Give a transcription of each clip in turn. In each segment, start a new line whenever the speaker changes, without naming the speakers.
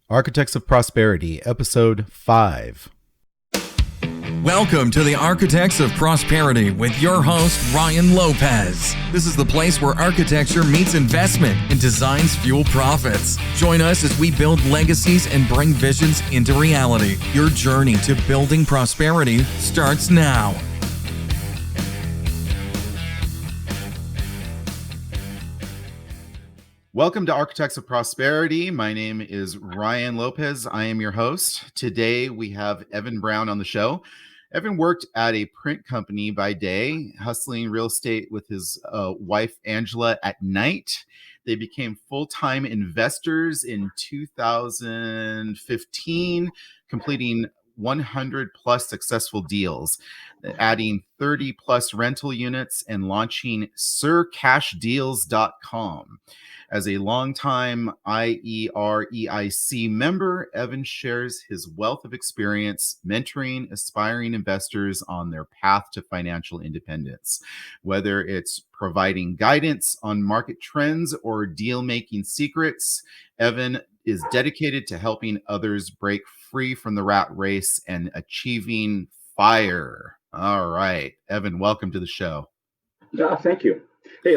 Architects of Prosperity, Episode 5.
Welcome to the Architects of Prosperity with your host, Ryan Lopez. This is the place where architecture meets investment and designs fuel profits. Join us as we build legacies and bring visions into reality. Your journey to building prosperity starts now.
Welcome to Architects of Prosperity. My name is Ryan Lopez. I am your host. Today we have Evan Brown on the show. Evan worked at a print company by day, hustling real estate with his wife, Angela, at night. They became full-time investors in 2015, completing 100 plus successful deals, adding 30 plus rental units and launching sircashdeals.com. As a longtime IEREIC member, Evan shares his wealth of experience mentoring aspiring investors on their path to financial independence. Whether it's providing guidance on market trends or deal-making secrets, Evan is dedicated to helping others break free from the rat race and achieving FIRE. All right, Evan, welcome to the show.
Thank you. Hey,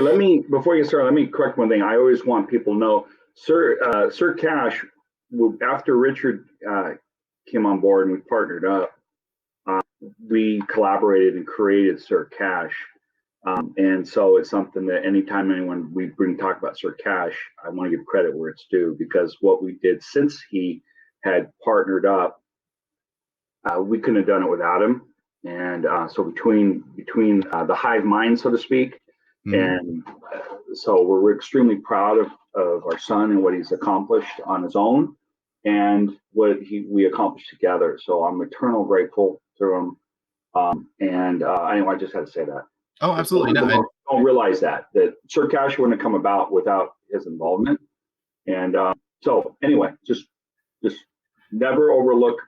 before you start, let me correct one thing. I always want people to know, Sir Cash, after Richard came on board and we partnered up, we collaborated and created Sir Cash. And so it's something that anytime we talk about Sir Cash, I want to give credit where it's due, because what we did since he had partnered up, we couldn't have done it without him. And so between the hive mind, so to speak, and so we're extremely proud of our son and what he's accomplished on his own and what we accomplished together. So I'm eternally grateful to him. Anyway, I just had to say that.
Oh, absolutely.
Don't realize that Sir Cash wouldn't have come about without his involvement. And so anyway, just never overlook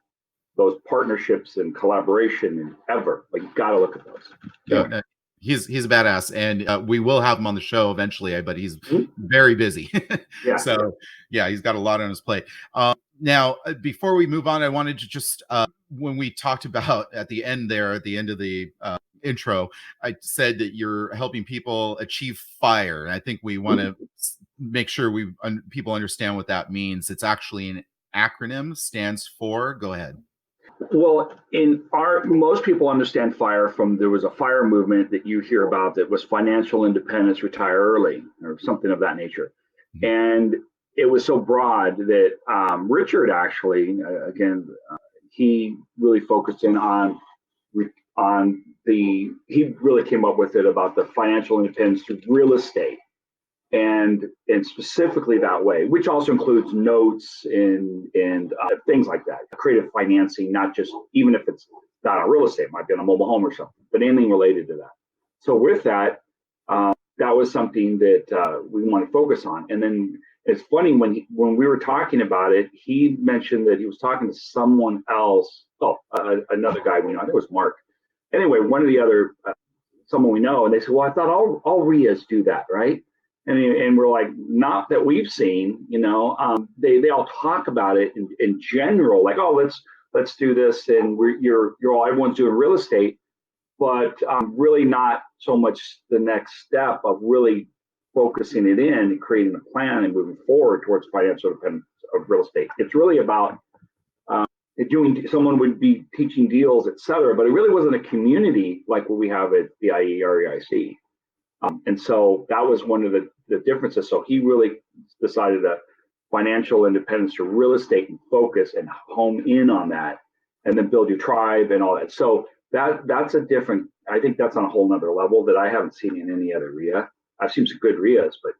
those partnerships and collaboration ever. Like, you got to look at those.
Yeah. He's a badass, and we will have him on the show eventually, but he's very busy.
Yeah.
So yeah, he's got a lot on his plate. Now, before we move on, I wanted to just, when we talked about at the end of the intro, I said that you're helping people achieve FIRE. And I think we want to make sure people understand what that means. It's actually an acronym, stands for, go ahead.
Well, most people understand FIRE from, there was a FIRE movement that you hear about that was financial independence, retire early, or something of that nature. And it was so broad that Richard actually, he really focused in he really came up with it about the financial independence through real estate. And specifically that way, which also includes notes and things like that, creative financing, not just, even if it's not on real estate, it might be on a mobile home or something, but anything related to that. So with that, that was something that we want to focus on. And then it's funny, when we were talking about it, he mentioned that he was talking to someone else. Another guy we know, I think it was Mark. Anyway, one of the other, someone we know, and they said, well, I thought all RIAs do that, right? And we're like, not that we've seen, they all talk about it in general, like, oh, let's do this, and everyone's doing real estate, but really not so much the next step of really focusing it in and creating a plan and moving forward towards financial independence of real estate. It's really about someone would be teaching deals, et cetera, but it really wasn't a community like what we have at the IEREIC. And so that was one of the differences. So he really decided that financial independence through real estate and focus and home in on that, and then build your tribe and all that. So that's a different, I think that's on a whole nother level that I haven't seen in any other RIA. I've seen some good RIAs, but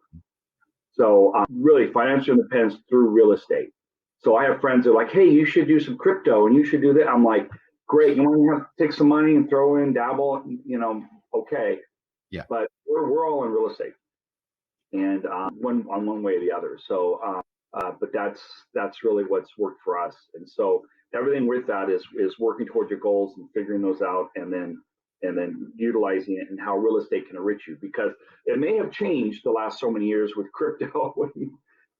so really financial independence through real estate. So I have friends that are like, hey, you should do some crypto and you should do that. I'm like, great. You want to take some money and throw in, dabble, okay.
Yeah.
But we're all in real estate, and one way or the other. So, but that's really what's worked for us. And so everything with that is working towards your goals and figuring those out, and then utilizing it and how real estate can enrich you, because it may have changed the last so many years with crypto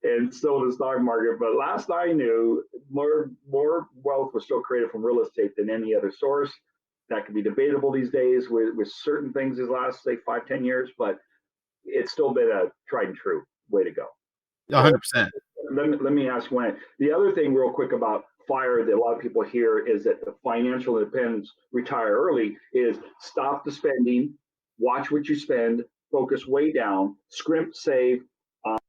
and still in the stock market. But last I knew, more wealth was still created from real estate than any other source. That could be debatable these days with certain things these last, say, 5, 10 years, but it's still been a tried and true way to go.
100%.
Let me ask Wayne. The other thing, real quick, about FIRE that a lot of people hear is that the financial independence, retire early, is stop the spending, watch what you spend, focus way down, scrimp, save,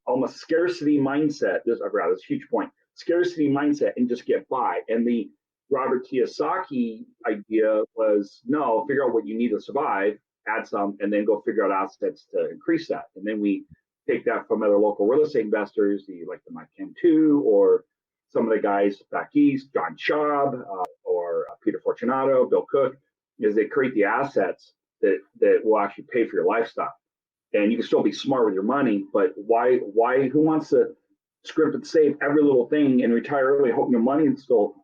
almost scarcity mindset. This is a huge point. Scarcity mindset, and just get by. And the Robert Kiyosaki idea was, no, figure out what you need to survive, add some, and then go figure out assets to increase that. And then we take that from other local real estate investors, like the Mike Cantu, or some of the guys back east, John Schaub, or Peter Fortunato, Bill Cook, is they create the assets that will actually pay for your lifestyle. And you can still be smart with your money, but why? Who wants to scrimp and save every little thing and retire early, hoping your money still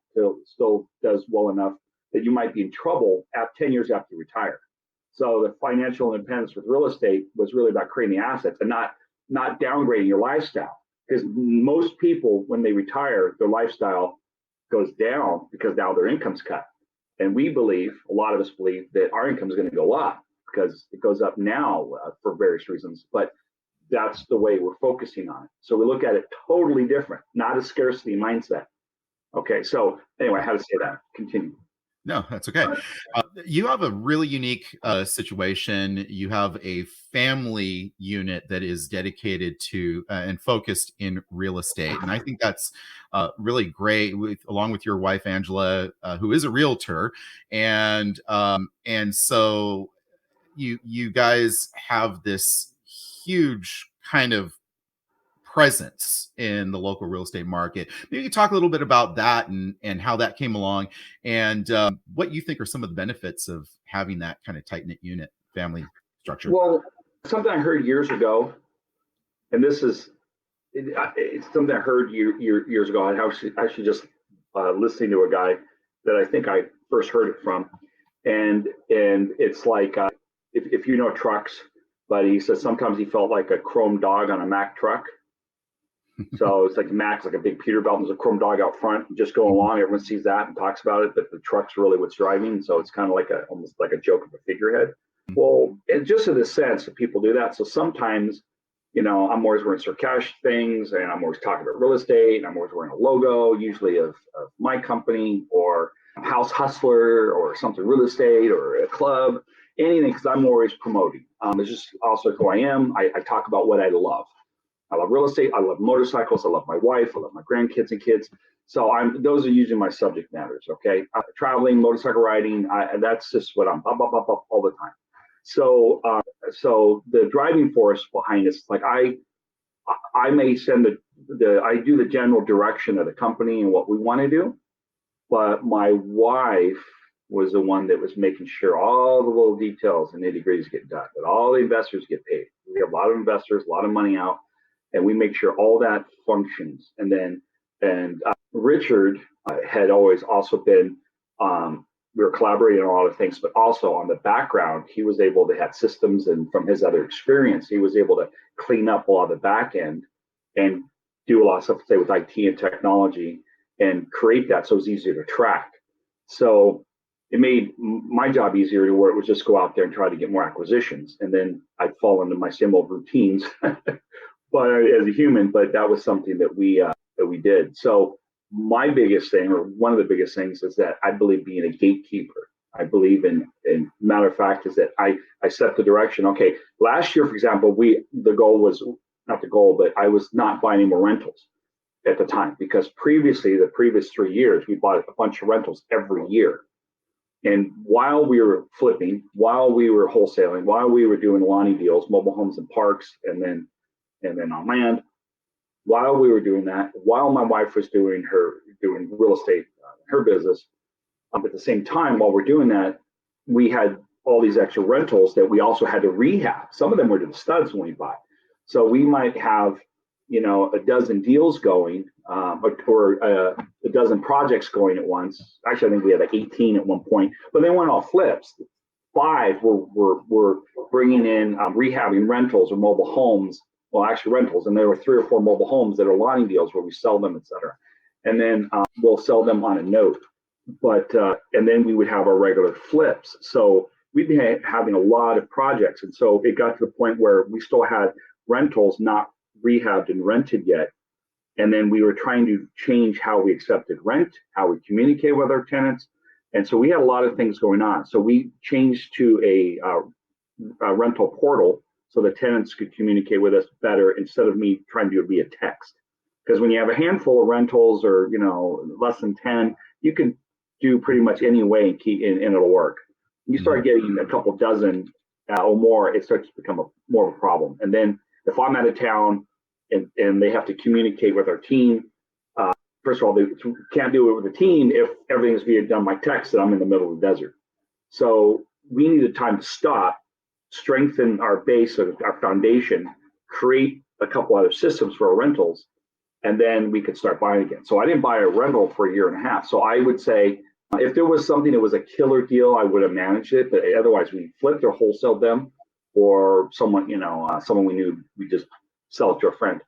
does well enough that you might be in trouble at 10 years after you retire? So the financial independence with real estate was really about creating the assets and not downgrading your lifestyle. Because most people, when they retire, their lifestyle goes down because now their income's cut. And we believe, a lot of us believe, that our income is going to go up because it goes up now for various reasons. But that's the way we're focusing on it. So we look at it totally different, not a scarcity mindset. Okay, so anyway, how to say that? Continue.
No, that's okay. You have a really unique situation. You have a family unit that is dedicated to and focused in real estate, and I think that's really great. Along with your wife Angela, who is a realtor, and so you guys have this huge kind of presence in the local real estate market. Maybe you talk a little bit about that and how that came along, and what you think are some of the benefits of having that kind of tight knit unit family structure.
Well, something I heard years ago, and this is it's something I heard years ago. I was actually just listening to a guy that I think I first heard it from, and it's like if you know trucks, but he says sometimes he felt like a chrome dog on a Mack truck. So it's like Mac's like a big Peterbilt, and there's a chrome dog out front just going along. Everyone sees that and talks about it, but the truck's really what's driving. So it's kind of like almost like a joke of a figurehead. Well, and just in the sense that people do that. So sometimes, I'm always wearing Sircash things, and I'm always talking about real estate, and I'm always wearing a logo, usually of my company or House Hustler or something real estate or a club, anything, because I'm always promoting. It's just also who I am. I talk about what I love. I love real estate. I love motorcycles. I love my wife. I love my grandkids and kids. So those are usually my subject matters. Okay, traveling, motorcycle riding. That's just what I'm up all the time. So the driving force behind this, like I may send I do the general direction of the company and what we want to do, but my wife was the one that was making sure all the little details and nitty-gritties get done, that all the investors get paid. We have a lot of investors, a lot of money out, and we make sure all that functions. And Richard had always also been, we were collaborating on a lot of things, but also on the background, he was able to have systems, and from his other experience, he was able to clean up a lot of the back end and do a lot of stuff, say, with IT and technology, and create that so it's easier to track. So it made my job easier, to where it was just go out there and try to get more acquisitions. And then I'd fall into my same old routines but as a human, but that was something that we did. So my biggest thing, or one of the biggest things, is that I believe being a gatekeeper. I believe in matter of fact, is that I set the direction. Okay, last year, for example, the goal was not the goal, but I was not buying any more rentals at the time, because the previous 3 years, we bought a bunch of rentals every year. And while we were flipping, while we were wholesaling, while we were doing Lonnie deals, mobile homes and parks, and then on land, while we were doing that, while my wife was doing real estate, her business, at the same time, while we're doing that, we had all these extra rentals that we also had to rehab. Some of them were to the studs when we buy. So we might have, a dozen deals going, or a dozen projects going at once. Actually, I think we had like 18 at one point, but they weren't all flips. 5 were bringing in rehabbing rentals or mobile homes well, actually rentals, and there were 3 or 4 mobile homes that are lotting deals where we sell them, et cetera. And then we'll sell them on a note. But and then we would have our regular flips. So we'd be having a lot of projects. And so it got to the point where we still had rentals not rehabbed and rented yet. And then we were trying to change how we accepted rent, how we communicate with our tenants. And so we had a lot of things going on. So we changed to a rental portal so the tenants could communicate with us better instead of me trying to do it via text. Because when you have a handful of rentals or, less than 10, you can do pretty much any way and it'll work. When you start getting a couple dozen or more, it starts to become more of a problem. And then if I'm out of town and they have to communicate with our team, first of all, they can't do it with the team if everything is being done by text and I'm in the middle of the desert. So we needed time to stop, strengthen our base of our foundation, create a couple other systems for our rentals, and then we could start buying again. So I didn't buy a rental for a year and a half. So I would say if there was something that was a killer deal, I would have managed it. But otherwise, we flipped or wholesaled them, or someone we knew, we just sell it to a friend.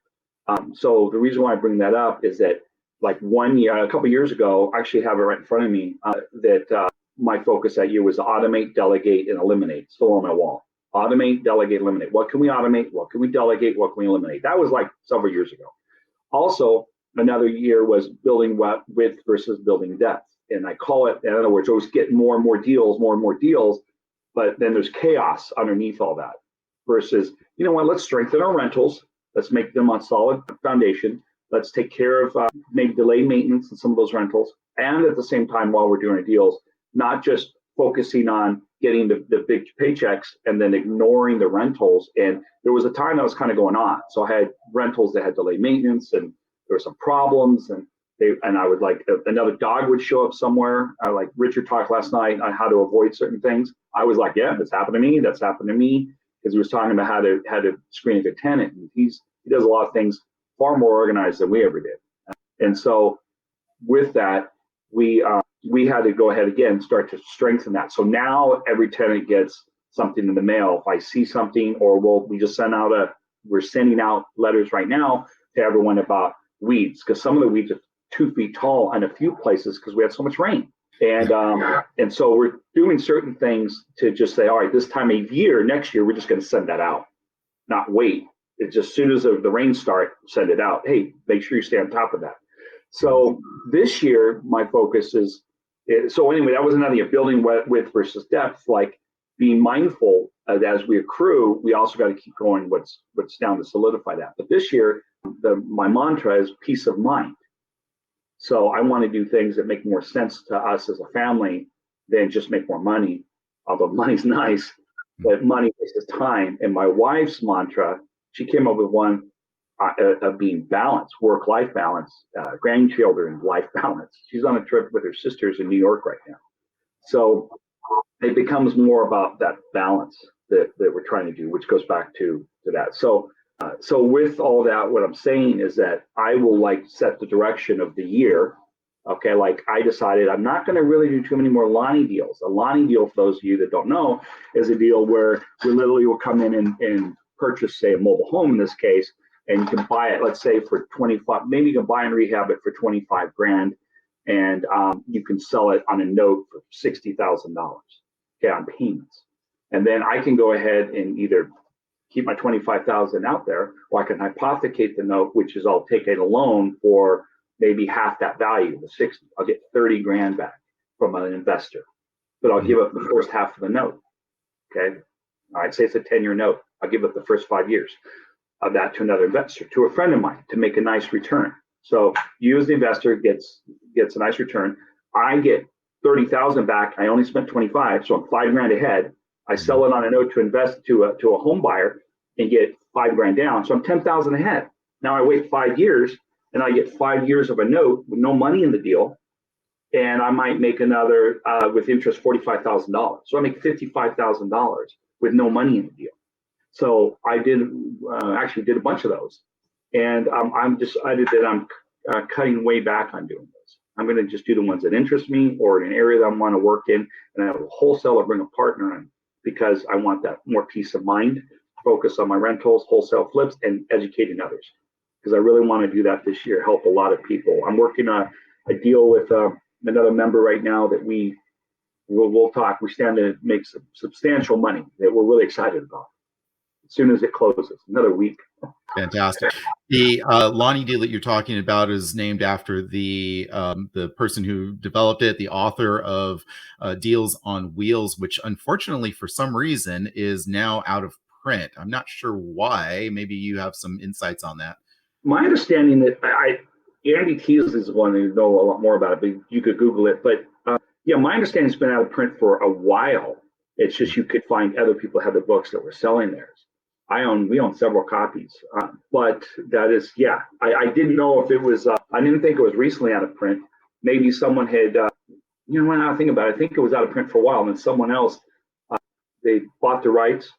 So the reason why I bring that up is that like 1 year, a couple of years ago, I actually have it right in front of me, that my focus that year was to automate, delegate, and eliminate. Still on my wall. Automate, delegate, eliminate. What can we automate? What can we delegate? What can we eliminate? That was like several years ago. Also, another year was building width versus building depth. And I call it, in other words, I was getting more and more deals, but then there's chaos underneath all that. Versus, you know what, let's strengthen our rentals. Let's make them on solid foundation. Let's take care of maybe delay maintenance in some of those rentals. And at the same time, while we're doing our deals, not just focusing on getting the big paychecks and then ignoring the rentals. And there was a time that was kind of going on. So I had rentals that had delay maintenance and there were some problems, and I would like another dog would show up somewhere. Like Richard talked last night on how to avoid certain things. I was like, yeah, that's happened to me. That's happened to me, because he was talking about how to screen a good tenant. And he does a lot of things far more organized than we ever did. And so with that, we had to go ahead again, start to strengthen that. So now every tenant gets something in the mail. If I see something, or we just we're sending out letters right now to everyone about weeds, because some of the weeds are 2 feet tall in a few places because we had so much rain. And so we're doing certain things to just say, all right, this time of year, next year, we're just going to send that out, not wait. It's just as soon as the rain start, send it out. Hey, make sure you stay on top of that. So this year, my focus is, so anyway, that was another year, building width versus depth, like being mindful as we accrue. We also got to keep going what's down to solidify that. But this year, my mantra is peace of mind. So I want to do things that make more sense to us as a family than just make more money, although money's nice, but money is time. And my wife's mantra, she came up with one of being balanced, work-life balance, grandchildren life balance. She's on a trip with her sisters in New York right now. So it becomes more about that balance that we're trying to do, which goes back to that. So with all that, what I'm saying is that I will set the direction of the year. Okay, I decided I'm not going to really do too many more Lonnie deals. A Lonnie deal, for those of you that don't know, is a deal where we literally will come in and purchase, say, a mobile home in this case, and you can buy it, let's say, for 25. Maybe you can buy and rehab it for 25 grand, and you can sell it on a note for $60,000. Okay, on payments, and then I can go ahead and either keep my 25,000 out there, or I can hypothecate the note, which is I'll take a loan for maybe half that value, the 60. I'll get 30 grand back from an investor, but I'll give up the first half of the note. Okay, all right, say it's a 10-year note. I'll give up the first 5 years of that to another investor, to a friend of mine, to make a nice return. So you as the investor gets a nice return. I get 30,000 back. I only spent 25, so I'm 5 grand ahead. I sell it on a note to invest to a home buyer and get 5 grand down. So I'm 10,000 ahead. Now I wait 5 years and I get 5 years of a note with no money in the deal. And I might make another with interest $45,000. So I make $55,000 with no money in the deal. So I actually did a bunch of those. And I'm decided that I'm cutting way back on doing those. I'm going to just do the ones that interest me or in an area that I want to work in, and I will wholesale or bring a partner in, because I want that more peace of mind. focus on my rentals, wholesale flips, and educating others, because I really want to do that this year, help a lot of people. I'm working on a deal with another member right now that we'll talk. We stand to make some substantial money that we're really excited about as soon as it closes, another week.
Fantastic. The Lonnie deal that you're talking about is named after the person who developed it, the author of Deals on Wheels, which unfortunately for some reason is now out of print. I'm not sure why. Maybe you have some insights on that.
My understanding that Andy Teasley is the one who know a lot more about it, but you could Google it. But yeah, my understanding it's been out of print for a while. It's just you could find other people have the books that were selling theirs. We own several copies, but that is, yeah, I didn't know if it was, I didn't think it was recently out of print. Maybe someone had, when I think about it, I think it was out of print for a while, and then someone else, they bought the rights.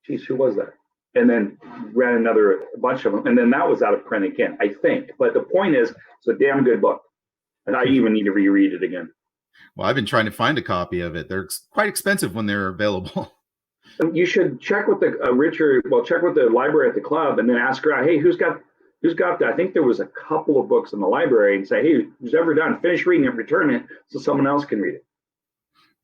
Geez, who was that? And then ran a bunch of them, and then that was out of print again, I think. But the point is, it's a damn good book, and I even need to reread it again.
Well, I've been trying to find a copy of it. They're quite expensive when they're available.
You should check with the check with the library at the club, and then ask her, hey, who's got that? I think there was a couple of books in the library, and say, hey, who's ever done? Finish reading it, return it, so someone else can read it.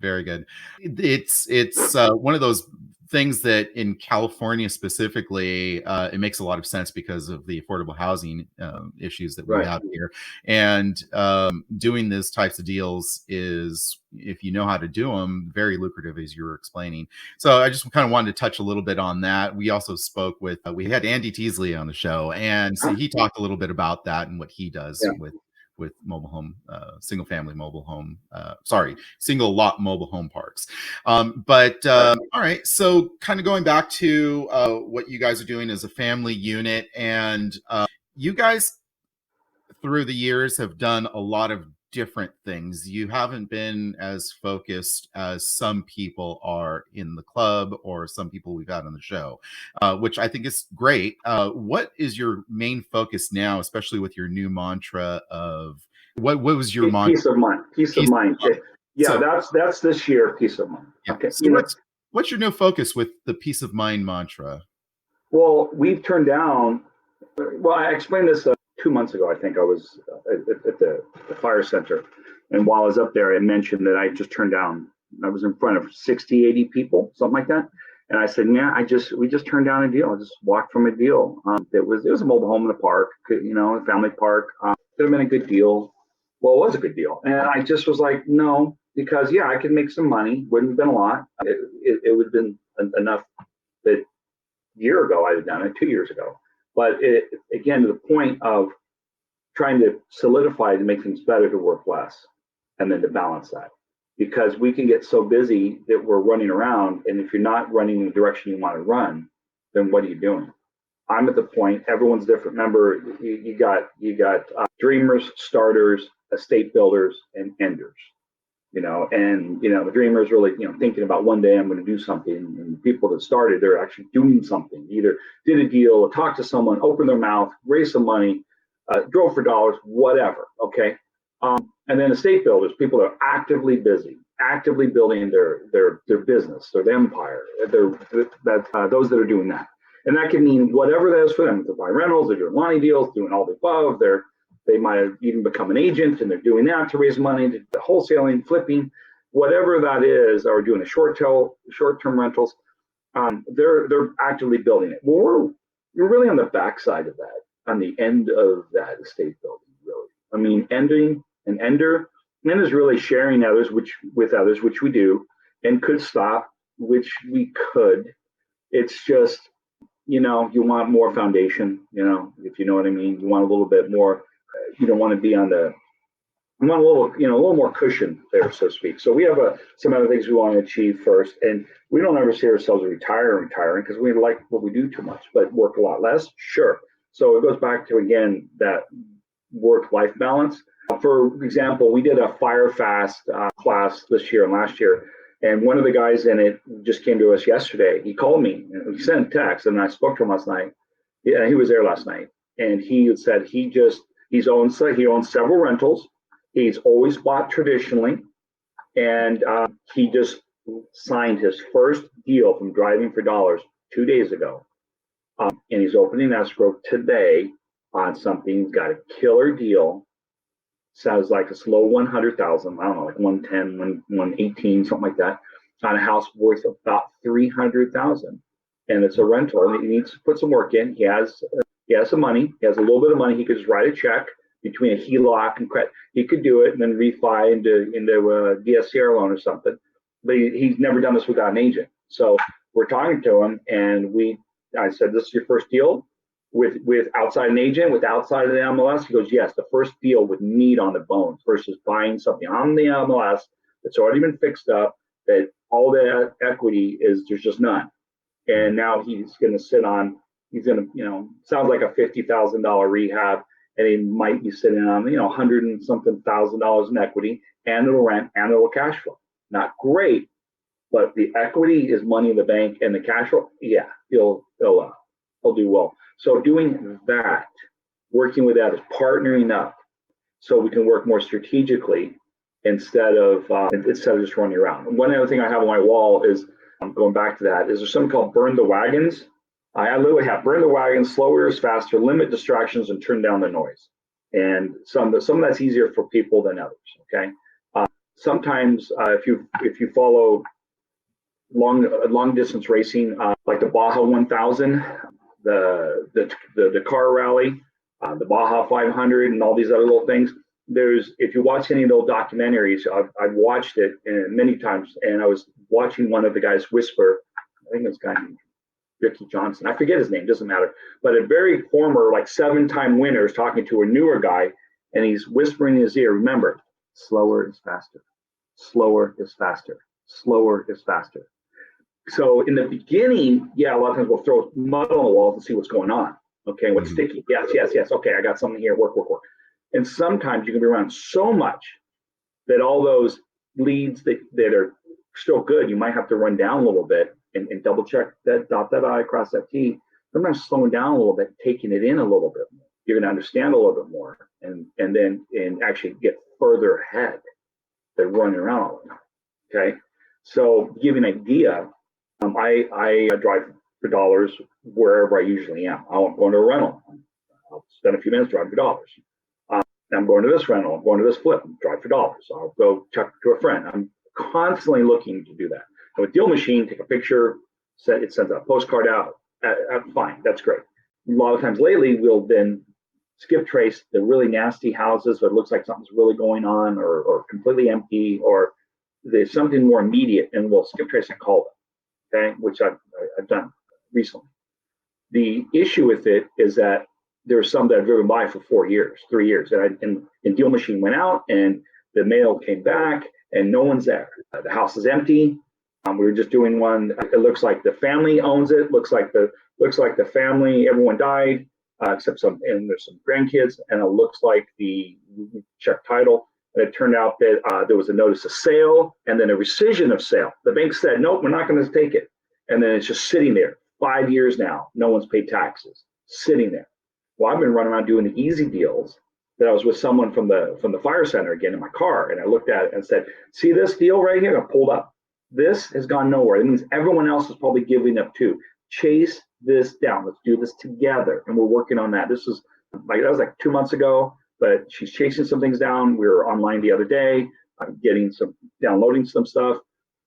Very good. It's one of those things that in California specifically, it makes a lot of sense because of the affordable housing issues that we have here. And doing these types of deals is, if you know how to do them, very lucrative, as you were explaining. So I just kind of wanted to touch a little bit on that. We also spoke with, we had Andy Teasley on the show, and so he talked a little bit about that and what he does with mobile home, single lot mobile home parks. All right. So kind of going back to what you guys are doing as a family unit, and you guys through the years have done a lot of different things. You haven't been as focused as some people are in the club or some people we've had on the show, which I think is great. What is your main focus now, especially with your new mantra of what was your mantra?
Peace of mind. Peace of mind. Yeah, so, that's this year, peace of mind.
Yeah. Okay. So what's your new focus with the peace of mind mantra?
Well, we've turned down, I explained this 2 months ago. I think I was at the fire center, and while I was up there, I mentioned that I just turned down, I was in front of 60, 80 people, something like that. And I said, yeah, we just turned down a deal. I just walked from a deal. It was a mobile home in the park, a family park. Could have been a good deal. Well, it was a good deal. And I just was like, no, because I could make some money. Wouldn't have been a lot. It would have been enough that a year ago I'd have done it, 2 years ago. But again, to the point of trying to solidify to make things better, to work less, and then to balance that. Because we can get so busy that we're running around, and if you're not running in the direction you want to run, then what are you doing? I'm at the point, everyone's different. Remember, you got dreamers, starters, estate builders, and enders. The dreamers really, thinking about one day I'm going to do something, and the people that started, they're actually doing something. Either did a deal, or talked to someone, opened their mouth, raised some money, drove for dollars, whatever. Okay. And then estate builders, people that are actively busy, actively building their business, their empire. Those that are doing that. And that can mean whatever that is for them. They're buying rentals, they're doing Lonnie deals, doing all the above. They might have even become an agent, and they're doing that to raise money, to wholesaling, flipping, whatever that is, or doing a short-term rentals. They're actively building it. Well, we're really on the backside of that, on the end of that estate building, really. I mean, an ender is really sharing others, with others, which we do, and could stop, which we could. It's just, you want more foundation, if you know what I mean. You want a little bit more. You don't want to be you want a little more cushion there, so to speak. So we have some other things we want to achieve first, and we don't ever see ourselves retiring because we like what we do too much, but work a lot less. Sure. So it goes back to, again, that work-life balance. For example, we did a Fire Fast class this year and last year, and one of the guys in it just came to us yesterday. He called me and he sent a text, and I spoke to him last night. Yeah, he was there last night, and he said he owns several rentals. He's always bought traditionally, and he just signed his first deal from Driving for Dollars 2 days ago. And he's opening escrow today on something. He's got a killer deal. Sounds like it's low 100,000. I don't know, like 110, 118, something like that, on a house worth about 300,000. And it's a rental, and he needs to put some work in. He has some money. He has a little bit of money. He could just write a check between a HELOC and credit. He could do it and then refi into a DSCR loan or something. But he's never done this without an agent. So we're talking to him, and I said, "This is your first deal with outside an agent, with outside of the MLS?" He goes, "Yes, the first deal with meat on the bones versus buying something on the MLS that's already been fixed up, that all the equity is, there's just none." And now he's going to sounds like a $50,000 rehab, and he might be sitting on, $100 and something thousand in equity, and it'll rent and it'll cash flow. Not great, but the equity is money in the bank, and the cash flow, yeah, he'll do well. So doing that, working with that, is partnering up so we can work more strategically instead of just running around. And one other thing I have on my wall is, going back to that, is there's something called burn the wagons. I literally have burn the wagons, slower is faster, limit distractions, and turn down the noise. And some of that's easier for people than others. Okay. Sometimes if you follow long distance racing, like the Baja 1000, the car rally, the Baja 500, and all these other little things. If you watch any of those documentaries, I've watched it many times, and I was watching one of the guys whisper. I think it's a guy named Ricky Johnson. I forget his name, doesn't matter. But a very former, like 7-time winner, is talking to a newer guy, and he's whispering in his ear, "Remember, slower is faster. Slower is faster. Slower is faster." So in the beginning, yeah, a lot of times we'll throw mud on the walls and see what's going on. Okay, what's sticky? Yes. Okay, I got something here. Work. And sometimes you can be around so much that all those leads that are still good, you might have to run down a little bit and double check that, dot that I, cross that T. Sometimes slowing down a little bit, taking it in a little bit more. You're going to understand a little bit more, and actually get further ahead than running around all the time. Okay, so to give you an idea, I drive for dollars wherever I usually am. I'm going to a rental. I'll spend a few minutes driving for dollars. I'm going to this rental. I'm going to this flip. Drive for dollars. I'll go check to a friend. I'm constantly looking to do that. And with Deal Machine, take a picture. It sends a postcard out. Fine, that's great. A lot of times lately, we'll then skip trace the really nasty houses that looks like something's really going on, or completely empty, or there's something more immediate, and we'll skip trace and call it. Okay, which I've done recently. The issue with it is that there's some that I've driven by for 3 years, and Deal Machine went out, and the mail came back, and no one's there. The house is empty. We were just doing one. It looks like the family owns it. Looks like the family. Everyone died except some, and there's some grandkids. And it looks like the check title. And it turned out that there was a notice of sale and then a rescission of sale. The bank said, "Nope, we're not going to take it." And then it's just sitting there. 5 years now, no one's paid taxes. Sitting there. Well, I've been running around doing the easy deals. That I was with someone from the fire center again in my car, and I looked at it and said, "See this deal right here?" I pulled up. This has gone nowhere. It means everyone else is probably giving up too. Chase this down. Let's do this together. And we're working on that. That was like 2 months ago, but she's chasing some things down. We were online the other day, downloading some stuff,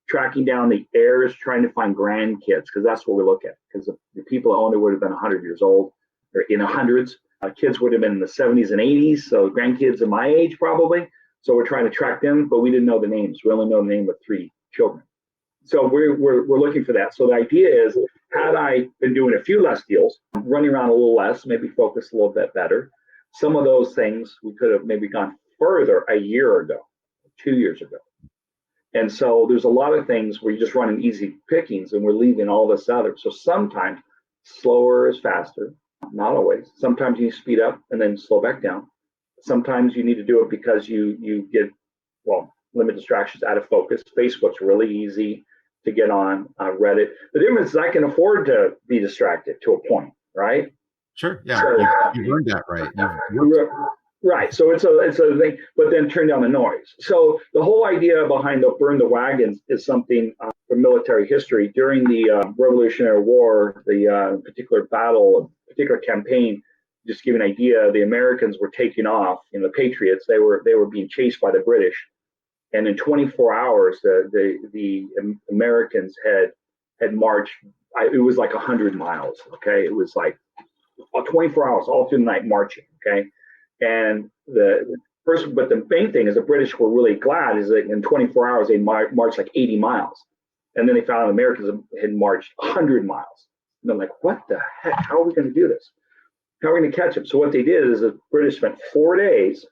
tracking down the heirs, trying to find grandkids, because that's what we look at. Because the people that owned it would have been 100 years old, or in the hundreds. Kids would have been in the 70s and 80s, so grandkids of my age probably. So we're trying to track them, but we didn't know the names. We only know the name of 3 children. So we're looking for that. So the idea is, had I been doing a few less deals, running around a little less, maybe focus a little bit better, some of those things we could have maybe gone further a year ago, 2 years ago. And so there's a lot of things where you're just running easy pickings and we're leaving all this other. So sometimes slower is faster, not always. Sometimes you speed up and then slow back down. Sometimes you need to do it because you get, limit distractions, out of focus. Facebook's really easy to get on. Reddit. The difference is I can afford to be distracted to a point, right?
Sure. Yeah.
So,
you learned that right.
Right. So it's a thing, but then turn down the noise. So the whole idea behind the burn the wagons is something from military history. During the Revolutionary War, the particular battle, particular campaign, just to give you an idea, the Americans were taking off. The Patriots, they were being chased by the British, and in 24 hours, the Americans had marched. It was like 100 miles. Okay, it was like 24 hours all through the night marching. Okay. And but the main thing is the British were really glad is that in 24 hours they marched like 80 miles, and then they found out the Americans had marched 100 miles. And they're like, "What the heck? How are we going to do this? How are we going to catch them?" So what they did is the British spent 4 days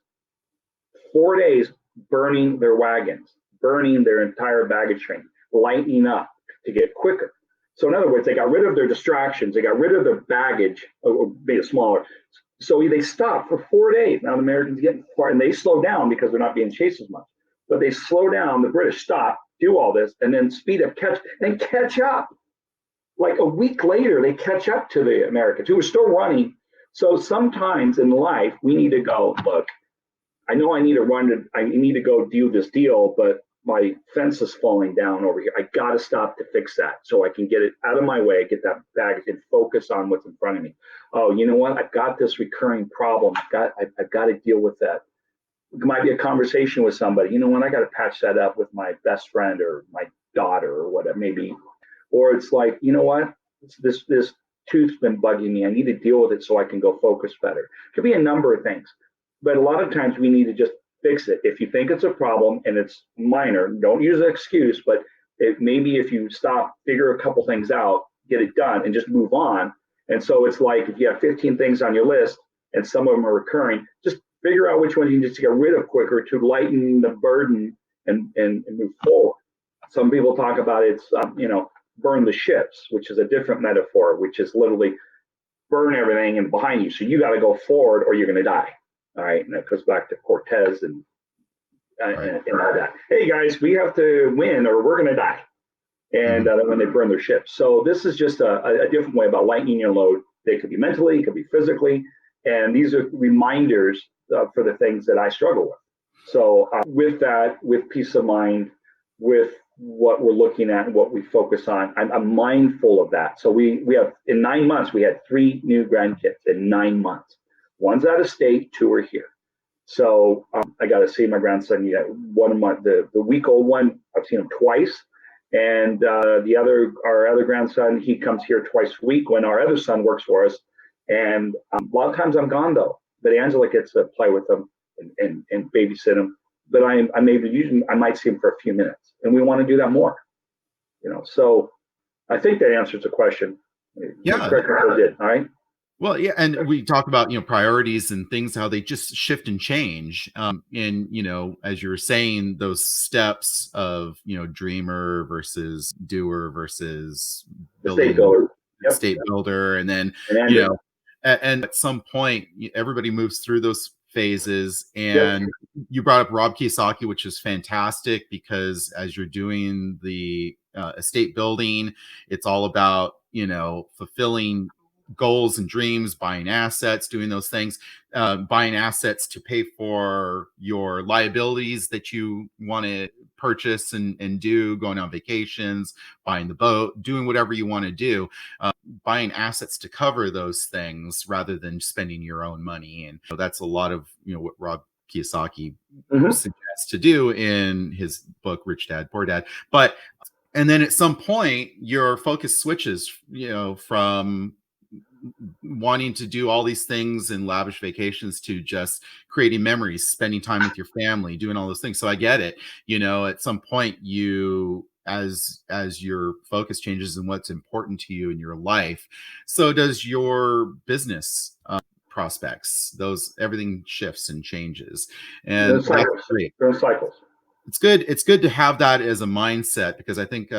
burning their wagons, burning their entire baggage train, lightening up to get quicker. So in other words, they got rid of their distractions, they got rid of their baggage, or made it smaller. So they stopped for 4 days. Now the Americans get far, and they slow down because they're not being chased as much. But they slow down. The British stop, do all this, and then speed up, catch up. Like a week later, they catch up to the Americans who were still running. So sometimes in life, we need to go, look, I know I need to go do this deal, but my fence is falling down over here. I got to stop to fix that so I can get it out of my way, get that baggage, and focus on what's in front of me. Oh, you know what? I've got this recurring problem. I've got to deal with that. It might be a conversation with somebody. You know what? I got to patch that up with my best friend or my daughter or whatever, maybe. Or it's like, you know what? This tooth's been bugging me. I need to deal with it so I can go focus better. It could be a number of things. But a lot of times we need to just fix it. If you think it's a problem and it's minor, don't use an excuse, but maybe if you stop, figure a couple things out, get it done, and just move on. And so it's like if you have 15 things on your list and some of them are recurring, just figure out which ones you can just get rid of quicker to lighten the burden and move forward. Some people talk about it's, burn the ships, which is a different metaphor, which is literally burn everything and behind you. So you got to go forward or you're going to die. All right, and that goes back to Cortez and all that. Hey guys, we have to win or we're going to die. And when they burn their ships. So this is just a different way about lightening your load. They could be mentally, it could be physically, and these are reminders for the things that I struggle with. So with that, with peace of mind, with what we're looking at and what we focus on, I'm mindful of that. So we have, in 9 months, we had 3 new grandkids in 9 months. One's out of state, 2 are here. So I got to see my grandson. Yeah, the week-old one, I've seen him twice, and our other grandson, he comes here twice a week when our other son works for us. And a lot of times I'm gone though, but Angela gets to play with him and babysit him. But I'm able to use him. I might see him for a few minutes, and we want to do that more. So I think that answers the question.
Yeah,
did. All right.
Well, yeah, and we talk about priorities and things, how they just shift and change. And as you were saying, those steps of dreamer versus doer versus
State builder,
state builder, and then and at some point everybody moves through those phases. And you brought up Rob Kiyosaki, which is fantastic because as you're doing the estate building, it's all about fulfilling goals and dreams, buying assets, doing those things, buying assets to pay for your liabilities that you want to purchase and do, going on vacations, buying the boat, doing whatever you want to do, buying assets to cover those things rather than spending your own money. And that's a lot of what Rob Kiyosaki suggests to do in his book Rich Dad Poor Dad. And then at some point your focus switches from wanting to do all these things and lavish vacations to just creating memories, spending time with your family, doing all those things. So I get it. At some point as your focus changes and what's important to you in your life, so does your business prospects. Everything shifts and changes. And
that's great. Cycles.
It's good to have that as a mindset, because I think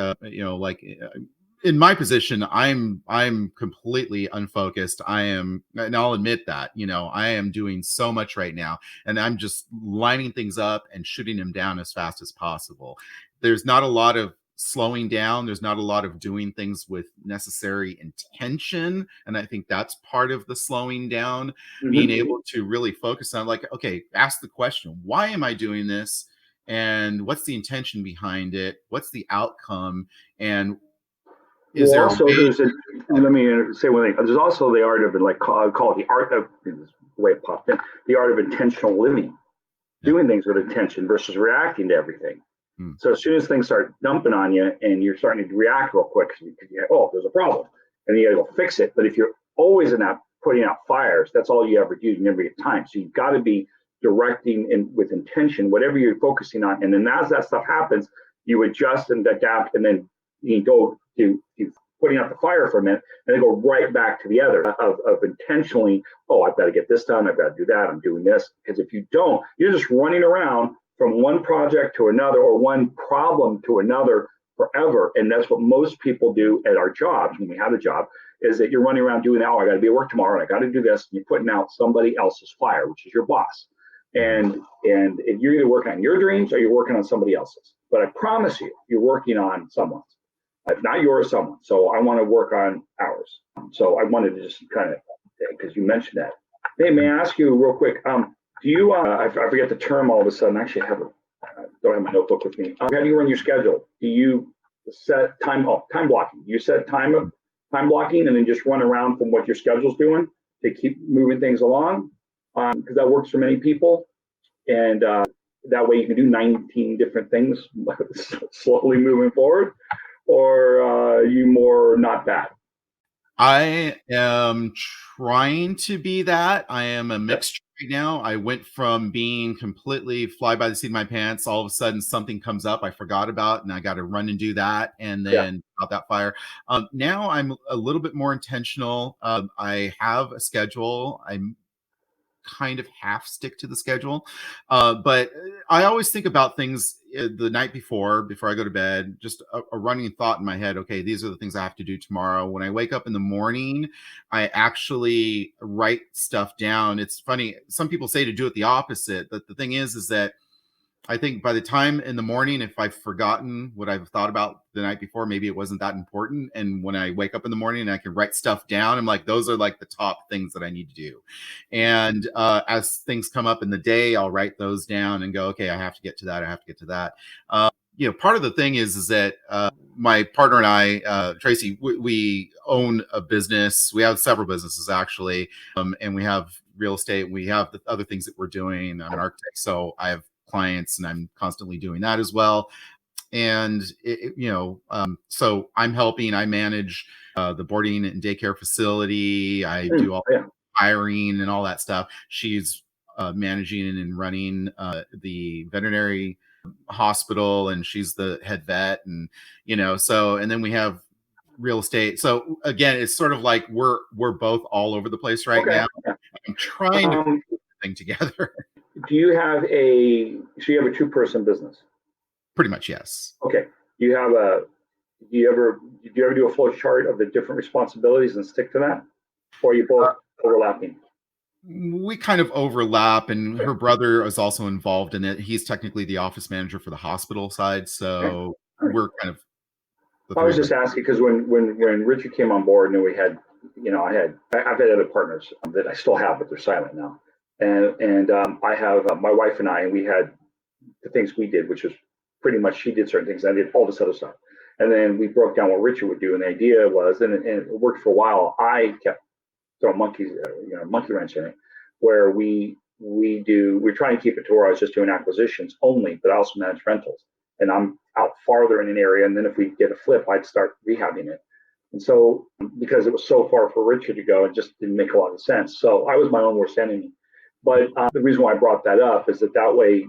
in my position, I'm completely unfocused. And I'll admit that, I am doing so much right now, and I'm just lining things up and shooting them down as fast as possible. There's not a lot of slowing down. There's not a lot of doing things with necessary intention. And I think that's part of the slowing down, being
Mhm.
able to really focus on, like, okay, ask the question, why am I doing this? And what's the intention behind it? What's the outcome? And is
Well,
there a
also
way?
there's a, let me say one thing. There's also the art of it, like call it the art of, this is the way it popped in, the art of intentional living,
Yeah.
doing things with intention versus reacting to everything.
Hmm.
So as soon as things start dumping on you and you're starting to react real quick, oh, there's a problem, and you got to go fix it. But if you're always in that putting out fires, that's all you ever do. You never get time. So you've got to be directing in with intention, whatever you're focusing on. And then as that stuff happens, you adjust and adapt, and then you go to putting out the fire for a minute, and then go right back to the other of intentionally, oh, I've got to get this done, I've got to do that, I'm doing this. Because if you don't, you're just running around from one project to another or one problem to another forever. And that's what most people do at our jobs when we have a job, is that you're running around doing, oh, I got to be at work tomorrow, and I got to do this, and you're putting out somebody else's fire, which is your boss. And you're either working on your dreams or you're working on somebody else's. But I promise you, you're working on someone's. Not yours, someone. So I want to work on ours. So I wanted to just kind of, because you mentioned that. Hey, may I ask you real quick? Do you? I forget the term all of a sudden. Actually, I don't have my notebook with me. How do you run your schedule? Do you set time? Oh, time blocking. You set time blocking, and then just run around from what your schedule's doing to keep moving things along. Because that works for many people, and that way you can do 19 different things slowly moving forward. Or you more not that?
I am trying to be that. I am a
Yeah.
mixture right now. I went from being completely fly by the seat of my pants. All of a sudden, something comes up I forgot about, and I got to run and do that, and
Yeah.
then out that fire. Now I'm a little bit more intentional. I have a schedule. I'm kind of half stick to the schedule. But I always think about things the night before I go to bed, just a running thought in my head. Okay, these are the things I have to do tomorrow. When I wake up in the morning, I actually write stuff down. It's funny. Some people say to do it the opposite. But the thing is that I think by the time in the morning, if I've forgotten what I've thought about the night before, maybe it wasn't that important. And when I wake up in the morning and I can write stuff down, I'm like, those are like the top things that I need to do. And as things come up in the day, I'll write those down and go, okay, I have to get to that. I have to get to that. Part of the thing is that my partner and I, Tracy, we own a business. We have several businesses actually, and we have real estate. We have the other things that we're doing. I'm an architect, so I have clients, and I'm constantly doing that as well. And so I'm helping. I manage the boarding and daycare facility. I do all
Yeah.
hiring and all that stuff. She's managing and running the veterinary hospital, and she's the head vet, and and then we have real estate. So again, it's sort of like we're both all over the place right
Okay.
now. I'm trying to put the thing together.
Do you have so you have a two-person business?
Pretty much, yes.
Okay. Do you have do you ever do a flow chart of the different responsibilities and stick to that? Or are you both overlapping?
We kind of overlap, and her brother is also involved in it. He's technically the office manager for the hospital side,
Okay.
so
All right.
we're kind of the
I
three
was
of us.
just asking because when Richard came on board and we had, I've had other partners that I still have, but they're silent now. And I have my wife and I, and we had the things we did, which was pretty much she did certain things, I did all this other stuff. And then we broke down what Richard would do, and the idea was, and it worked for a while. I kept throwing monkey wrench in it, where we're trying to keep it to where I was just doing acquisitions only, but I also manage rentals. And I'm out farther in an area, and then if we get a flip, I'd start rehabbing it. And so, because it was so far for Richard to go, it just didn't make a lot of sense. So I was my own worst enemy. But the reason why I brought that up is that way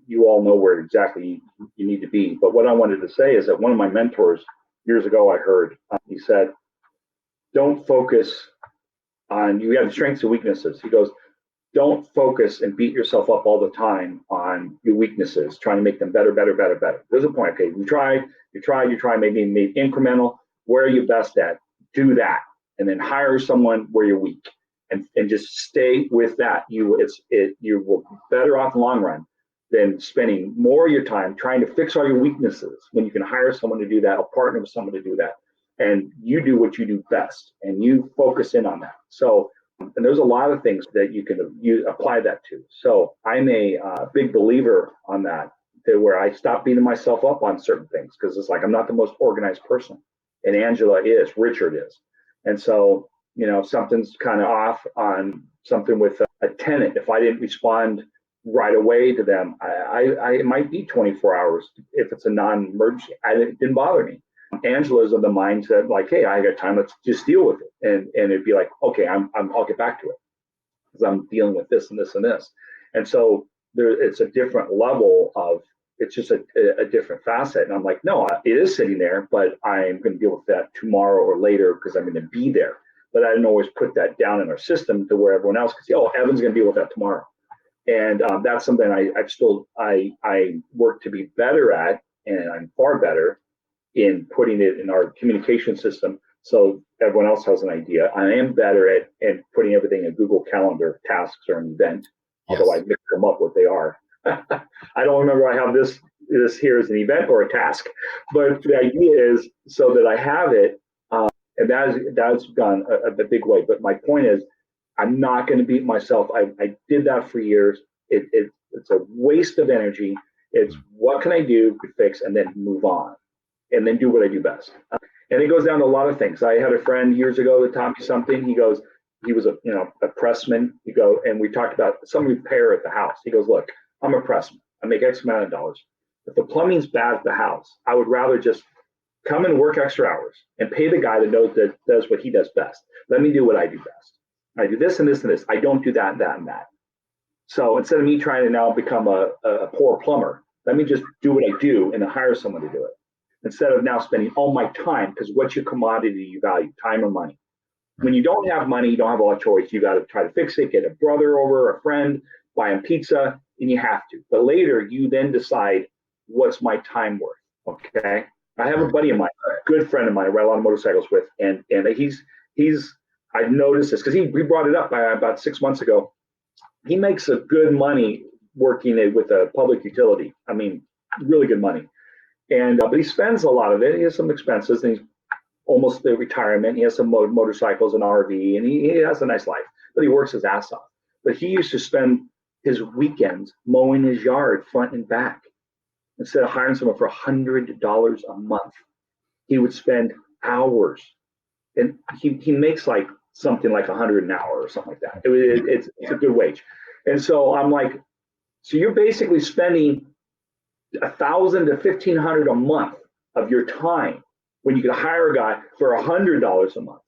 you all know where exactly you need to be. But what I wanted to say is that one of my mentors years ago, I heard, he said, don't focus on, you have strengths and weaknesses. He goes, don't focus and beat yourself up all the time on your weaknesses, trying to make them better, better, better, better. There's a point. Okay, you try, maybe incremental. Where are you best at? Do that. And then hire someone where you're weak, and just stay with that. You will be better off in the long run than spending more of your time trying to fix all your weaknesses when you can hire someone to do that or partner with someone to do that. And you do what you do best and you focus in on that. So, and there's a lot of things that you can apply that to. So I'm a big believer on that, to where I stop beating myself up on certain things, because it's like I'm not the most organized person. And Angela is, Richard is. And so, if something's kind of off on something with a tenant, if I didn't respond right away to them, it might be 24 hours if it's a non-emergency. It didn't bother me. Angela's of the mindset like, hey, I got time, let's just deal with it. And it'd be like, okay, I'll get back to it because I'm dealing with this and this and this. And so it's a different level of, it's just a different facet. And I'm like, no, it is sitting there, but I'm going to deal with that tomorrow or later because I'm going to be there. But I didn't always put that down in our system to where everyone else can see, oh, Evan's going to deal with that tomorrow. And that's something I work to be better at, and I'm far better in putting it in our communication system so everyone else has an idea. I am better at putting everything in Google Calendar tasks or an event, although I mix them up what they are. I don't remember I have this here as an event or a task, but the idea is so that I have it, and that's gone a big way. But my point is, I'm not going to beat myself. I did that for years. It's a waste of energy. It's what can I do to fix and then move on, and then do what I do best. And it goes down to a lot of things. I had a friend years ago that taught me something. He was a pressman. And we talked about some repair at the house. He goes, look, I'm a pressman. I make X amount of dollars. If the plumbing's bad at the house, I would rather just come and work extra hours and pay the guy that does what he does best. Let me do what I do best. I do this and this and this. I don't do that, that, and that. So instead of me trying to now become a poor plumber, let me just do what I do and then hire someone to do it. Instead of now spending all my time, because what's your commodity you value, time or money? When you don't have money, you don't have a lot of choice. You got to try to fix it, get a brother over, a friend, buy him pizza, and you have to. But later, you then decide, what's my time worth? Okay. I have a buddy of mine, a good friend of mine I ride a lot of motorcycles with, and I've noticed this because he brought it up about 6 months ago. He makes a good money working with a public utility. I mean, really good money. And but he spends a lot of it. He has some expenses, and he's almost the retirement. He has some motorcycles and RV, and he has a nice life. But he works his ass off. But he used to spend his weekends mowing his yard front and back. Instead of hiring someone for $100 a month, he would spend hours, and he makes like something like $100 an hour or something like that. It's a good wage. And so I'm like, so you're basically spending $1,000 to $1,500 a month of your time when you could hire a guy for $100 a month.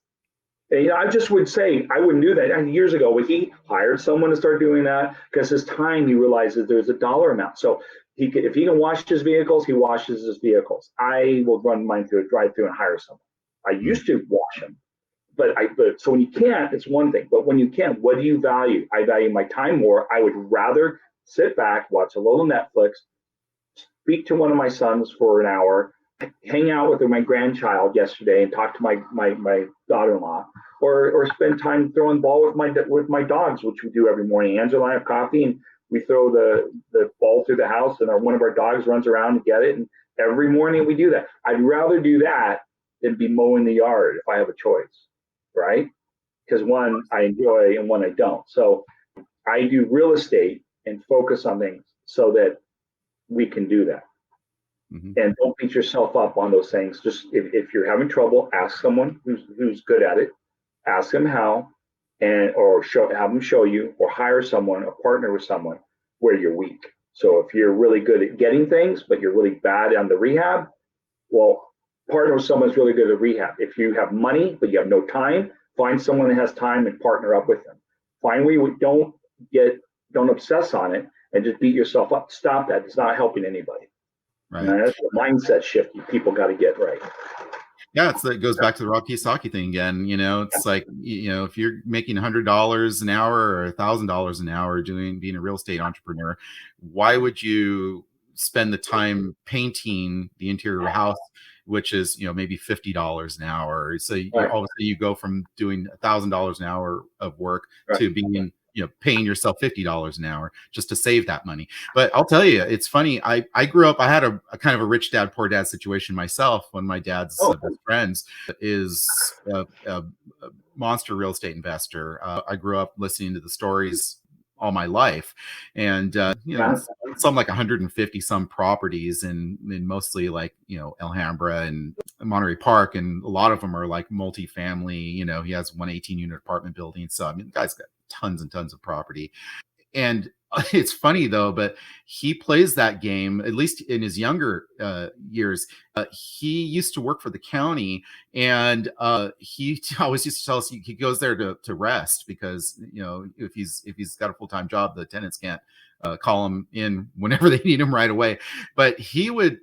And I just would say I wouldn't do that. And years ago, he hired someone to start doing that because his time, he realizes there's a dollar amount. So if he can wash his vehicles, he washes his vehicles. I will run mine through a drive-through and hire someone. I used to wash them, but so when you can't, it's one thing. But when you can, what do you value? I value my time more. I would rather sit back, watch a little Netflix, speak to one of my sons for an hour, hang out with my grandchild yesterday and talk to my daughter-in-law, or spend time throwing ball with my dogs, which we do every morning. Angela and I have coffee and we throw the ball through the house, and one of our dogs runs around to get it. And every morning we do that. I'd rather do that than be mowing the yard if I have a choice, right? Because one I enjoy and one I don't. So I do real estate and focus on things so that we can do that. Mm-hmm. And don't beat yourself up on those things. Just if you're having trouble, ask someone who's good at it. Ask them how, or have them show you, or hire someone, or partner with someone where you're weak. So if you're really good at getting things, but you're really bad on the rehab, well, partner with someone who's really good at rehab. If you have money but you have no time, find someone that has time and partner up with them. Find where you don't obsess on it and just beat yourself up. Stop that. It's not helping anybody. Right. And that's the mindset shift people got to get right.
Yeah, it goes back to the Raw Kiyosaki thing again. It's like, if you're making $100 an hour or $1,000 an hour being a real estate entrepreneur, why would you spend the time painting the interior of a house, which is, maybe $50 an hour? So obviously you go from doing $1,000 an hour of work to being paying yourself $50 an hour just to save that money. But I'll tell you, it's funny. I grew up, I had a kind of a rich dad, poor dad situation myself. One of my dad's best friends is a monster real estate investor. I grew up listening to the stories all my life, and some like 150 some properties, and mostly like Alhambra and Monterey Park, and a lot of them are like multifamily. He has one 18-unit apartment building, so I mean, the guy's got tons and tons of property. And it's funny though, but he plays that game, at least in his younger years. He used to work for the county, and he always used to tell us he goes there to rest, because if he's got a full-time job, the tenants can't call him in whenever they need him right away. But he would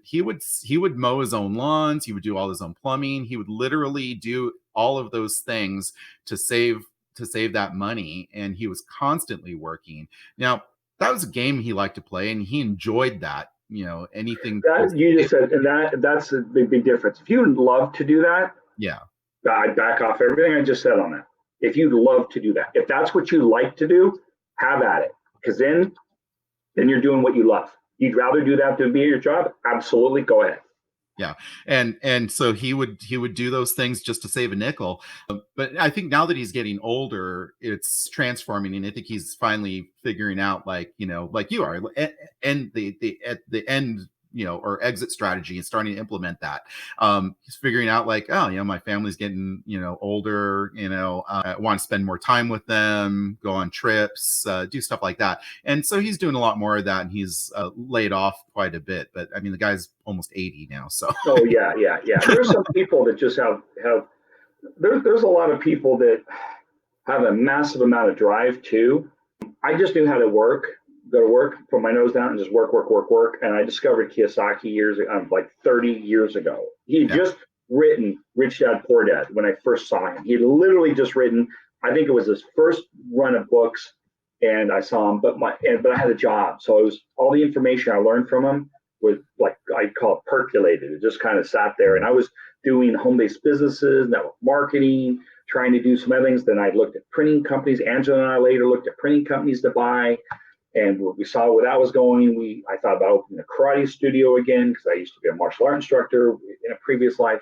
mow his own lawns, he would do all his own plumbing, he would literally do all of those things to save that money, and he was constantly working. Now, that was a game he liked to play, and he enjoyed that. Anything
that you just said, and that's a big difference. If you love to do that, I'd back off everything I just said on that. If you'd love to do that, if that's what you like to do, have at it, because then you're doing what you love. You'd rather do that than be at your job? Absolutely, go ahead.
Yeah. And so he would do those things just to save a nickel. But I think now that he's getting older, it's transforming. And I think he's finally figuring out, like you are, and the end, or exit strategy, and starting to implement that. He's figuring out like, my family's getting, older, I want to spend more time with them, go on trips, do stuff like that. And so he's doing a lot more of that, and he's laid off quite a bit. But I mean, the guy's almost 80 now. So.
Oh yeah. There's some people that just have there's a lot of people that have a massive amount of drive too. I just knew how to go to work, put my nose down and just work. And I discovered Kiyosaki like 30 years ago. He had just written Rich Dad, Poor Dad when I first saw him. He had literally just written, I think it was his first run of books, and I saw him, but I had a job. So it was all the information I learned from him was, like, I call it percolated. It just kind of sat there, and I was doing home-based businesses, network marketing, trying to do some other things. Then I looked at printing companies. Angela and I later looked at printing companies to buy. And we saw where that was going. I thought about opening a karate studio again, because I used to be a martial art instructor in a previous life.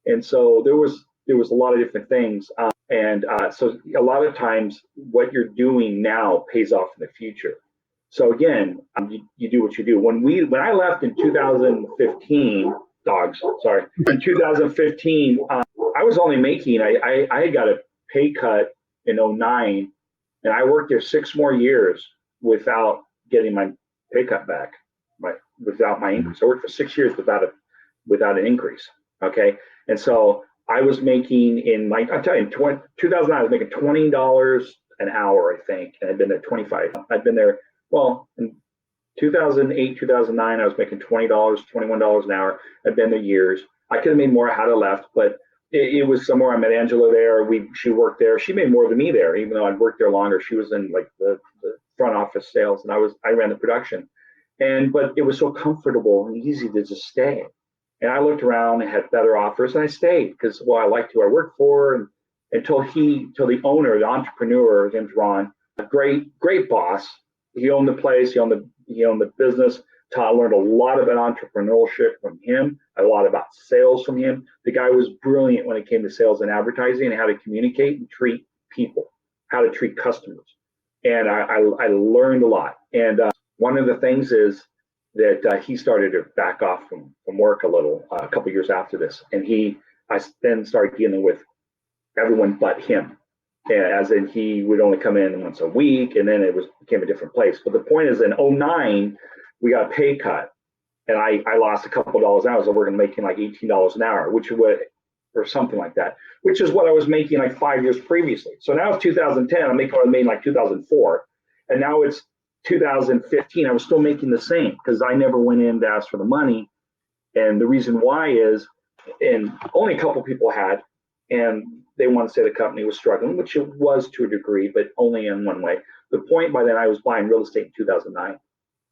And so there was a lot of different things. So a lot of times what you're doing now pays off in the future. So again, you do what you do. When I left in 2015, in 2015, I was only making, I had got a pay cut in 2009, and I worked there 6 more years without getting my pay cut back, without my increase. I worked for 6 years without an increase. Okay. And so I was making in 2009, I was making $20 an hour, I think. And I'd been there 25. I'd been there, in 2008, 2009, I was making $20, $21 an hour. I'd been there years. I could have made more had I left, but it was somewhere. I met Angela there. She worked there. She made more than me there, even though I'd worked there longer. She was in like the front office sales, and I ran the production. But it was so comfortable and easy to just stay. And I looked around and had better offers, and I stayed because, I liked who I worked for. And until the owner, the entrepreneur, his name's Ron, a great boss. He owned the place. He owned the business. I learned a lot about entrepreneurship from him, a lot about sales from him. The guy was brilliant when it came to sales and advertising, and how to communicate and treat people, how to treat customers. And I learned a lot. And one of the things is that he started to back off from work a little a couple years after this. And I then started dealing with everyone but him. As in, he would only come in once a week, and then it became a different place. But the point is, in 2009, we got a pay cut, and I lost a couple dollars an hour. So we're going to making like $18 an hour, or something like that, which is what I was making like 5 years previously. So now it's 2010. I'm making what I made in like 2004, and now it's 2015. I was still making the same because I never went in to ask for the money. And the reason why is, and only a couple people had, and they want to say the company was struggling, which it was to a degree, but only in one way. The point, by then I was buying real estate in 2009.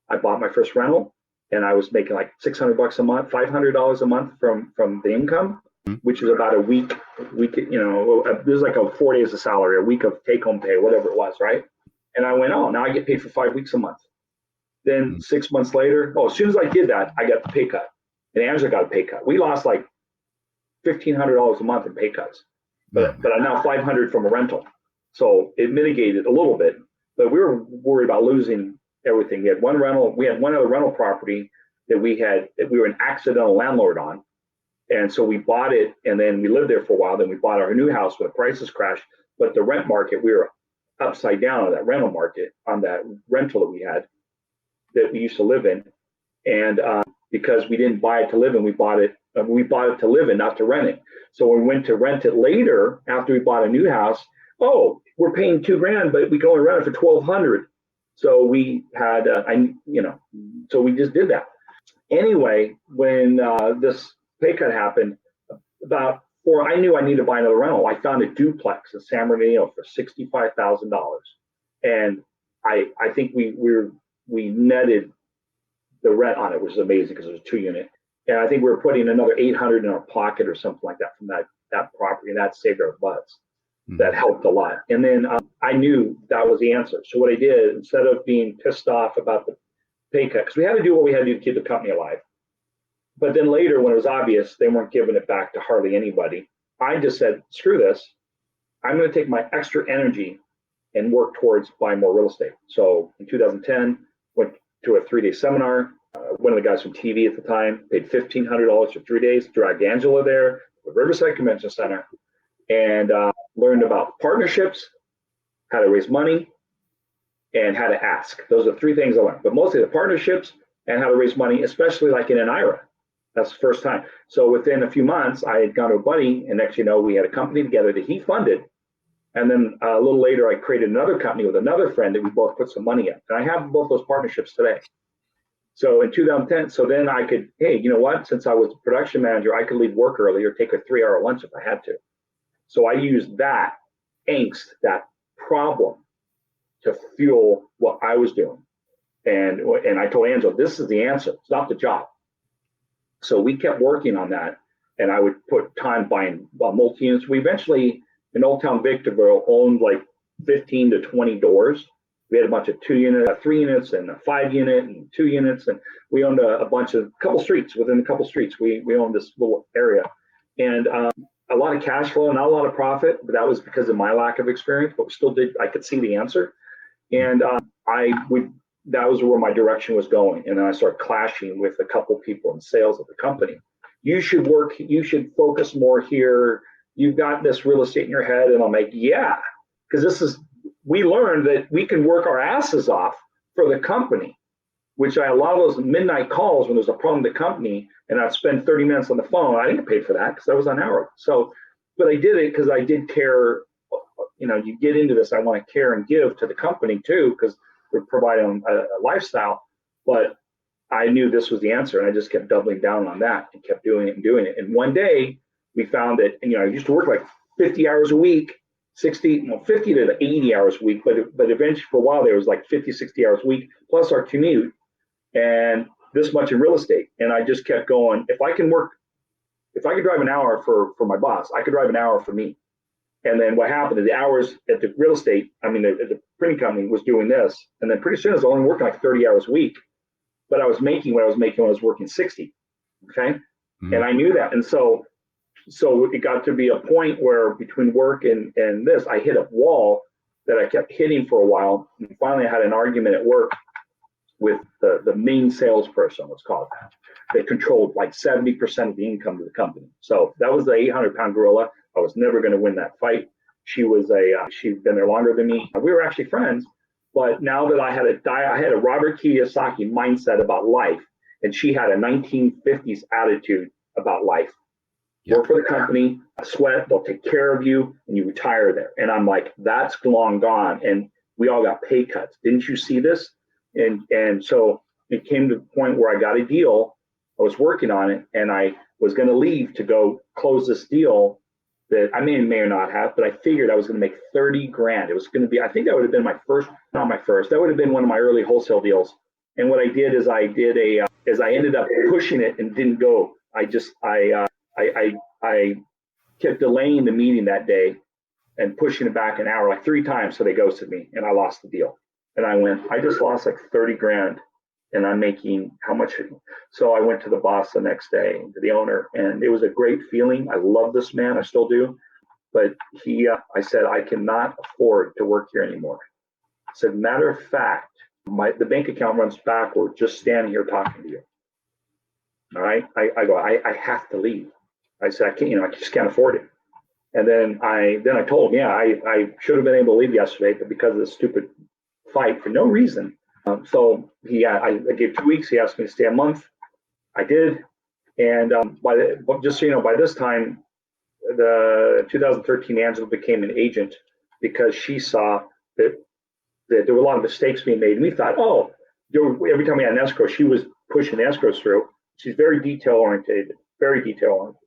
I bought my first rental, and I was making like $600 a month, $500 a month from the income, which is about a week, there's like 4 days of salary, a week of take home pay, whatever it was, right? And I went, oh, now I get paid for 5 weeks a month. Then 6 months later, as soon as I did that, I got the pay cut. And Angela got a pay cut. We lost like $1,500 a month in pay cuts, but I'm now $500 from a rental. So it mitigated a little bit, but we were worried about losing everything. We had one other rental property that we were an accidental landlord on. And so we bought it, and then we lived there for a while. Then we bought our new house when the prices crashed. But the rent market, we were upside down on that rental market, on that rental that we had, that we used to live in. And because we didn't buy it to live in, we bought it to live in, not to rent it. So when we went to rent it later, after we bought a new house, we're paying $2,000, but we can only rent it for $1,200. So we had, so we just did that. Anyway, when this pay cut happened, I knew I needed to buy another rental. I found a duplex in San Bernardino for $65,000, and I think we netted the rent on it, which is amazing because it was a 2-unit. And I think we were putting another $800 in our pocket or something like that from that property, and that saved our butts. That helped a lot. And then I knew that was the answer. So what I did, instead of being pissed off about the pay cut, because we had to do what we had to do to keep the company alive. But then later, when it was obvious they weren't giving it back to hardly anybody, I just said, screw this. I'm going to take my extra energy and work towards buying more real estate. So in 2010, went to a 3-day seminar. One of the guys from TV at the time paid $1,500 for 3 days, dragged Angela there, the Riverside Convention Center, and learned about partnerships, how to raise money, and how to ask. Those are 3 things I learned, but mostly the partnerships and how to raise money, especially like in an IRA. That's the first time. So within a few months, I had gone to a buddy, and next, we had a company together that he funded. And then a little later, I created another company with another friend that we both put some money in. And I have both those partnerships today. So in 2010, so then I could, hey, you know what? Since I was a production manager, I could leave work early or take a 3-hour lunch if I had to. So I used that angst, that problem, to fuel what I was doing. And I told Angela, this is the answer. It's not the job. So we kept working on that, and I would put time buying multi-units. We eventually, in Old Town Victorville, owned like 15 to 20 doors. We had a bunch of 2-unit, 3 units, and a 5-unit, and 2 units, and we owned a couple streets. Within a couple streets, we owned this little area, and a lot of cash flow, not a lot of profit, but that was because of my lack of experience. But we still did. I could see the answer, and that was where my direction was going. And then I started clashing with a couple people in sales of the company. You should focus more here. You've got this real estate in your head. And I'm like, yeah, because we learned that we can work our asses off for the company, which a lot of those midnight calls when there's a problem with the company and I'd spend 30 minutes on the phone, I didn't get paid for that because I was on hour. So, but I did it because I did care. You get into this, I want to care and give to the company too, because we're providing a lifestyle, but I knew this was the answer, and I just kept doubling down on that and kept doing it. And one day we found that, I used to work like 50 hours a week, 50 to 80 hours a week, but eventually for a while there was like 50, 60 hours a week, plus our commute, and this much in real estate. And I just kept going, if I could drive an hour for my boss, I could drive an hour for me. And then what happened is the hours at the real estate, the printing company was doing this. And then pretty soon I was only working like 30 hours a week, but I was making what I was making when I was working 60. Okay. Mm-hmm. And I knew that. And so it got to be a point where between work and this, I hit a wall that I kept hitting for a while. And finally I had an argument at work with the main salesperson, let's call it that. They controlled like 70% of the income of the company. So that was the 800-pound gorilla. I was never going to win that fight. She'd been there longer than me. We were actually friends, but now that I had a Robert Kiyosaki mindset about life, and she had a 1950s attitude about life. Yeah. Work for the company, sweat, they'll take care of you, and you retire there. And I'm like, that's long gone. And we all got pay cuts. Didn't you see this? And so it came to the point where I got a deal. I was working on it, and I was going to leave to go close this deal that I may or not have, but I figured I was going to make 30 grand. It was going to be, I think that would have been that would have been one of my early wholesale deals. And what I did is I ended up pushing it and didn't go. I kept delaying the meeting that day and pushing it back an hour, like 3 times. So they ghosted me and I lost the deal. And I went, I just lost like 30 grand and I'm making how much? So I went to the boss the next day, to the owner, and it was a great feeling. I love this man. I still do. But I said, I cannot afford to work here anymore. I said, matter of fact, the bank account runs backward just standing here talking to you. All right. I go, I have to leave. I said, I can't, I just can't afford it. And then I told him, I should have been able to leave yesterday, but because of this stupid fight for no reason. So I gave 2 weeks. He asked me to stay a month. I did. And just so you know, by this time, the 2013 Angela became an agent because she saw that there were a lot of mistakes being made. And we thought, every time we had an escrow, she was pushing the escrows through. She's very detail oriented, very detail oriented.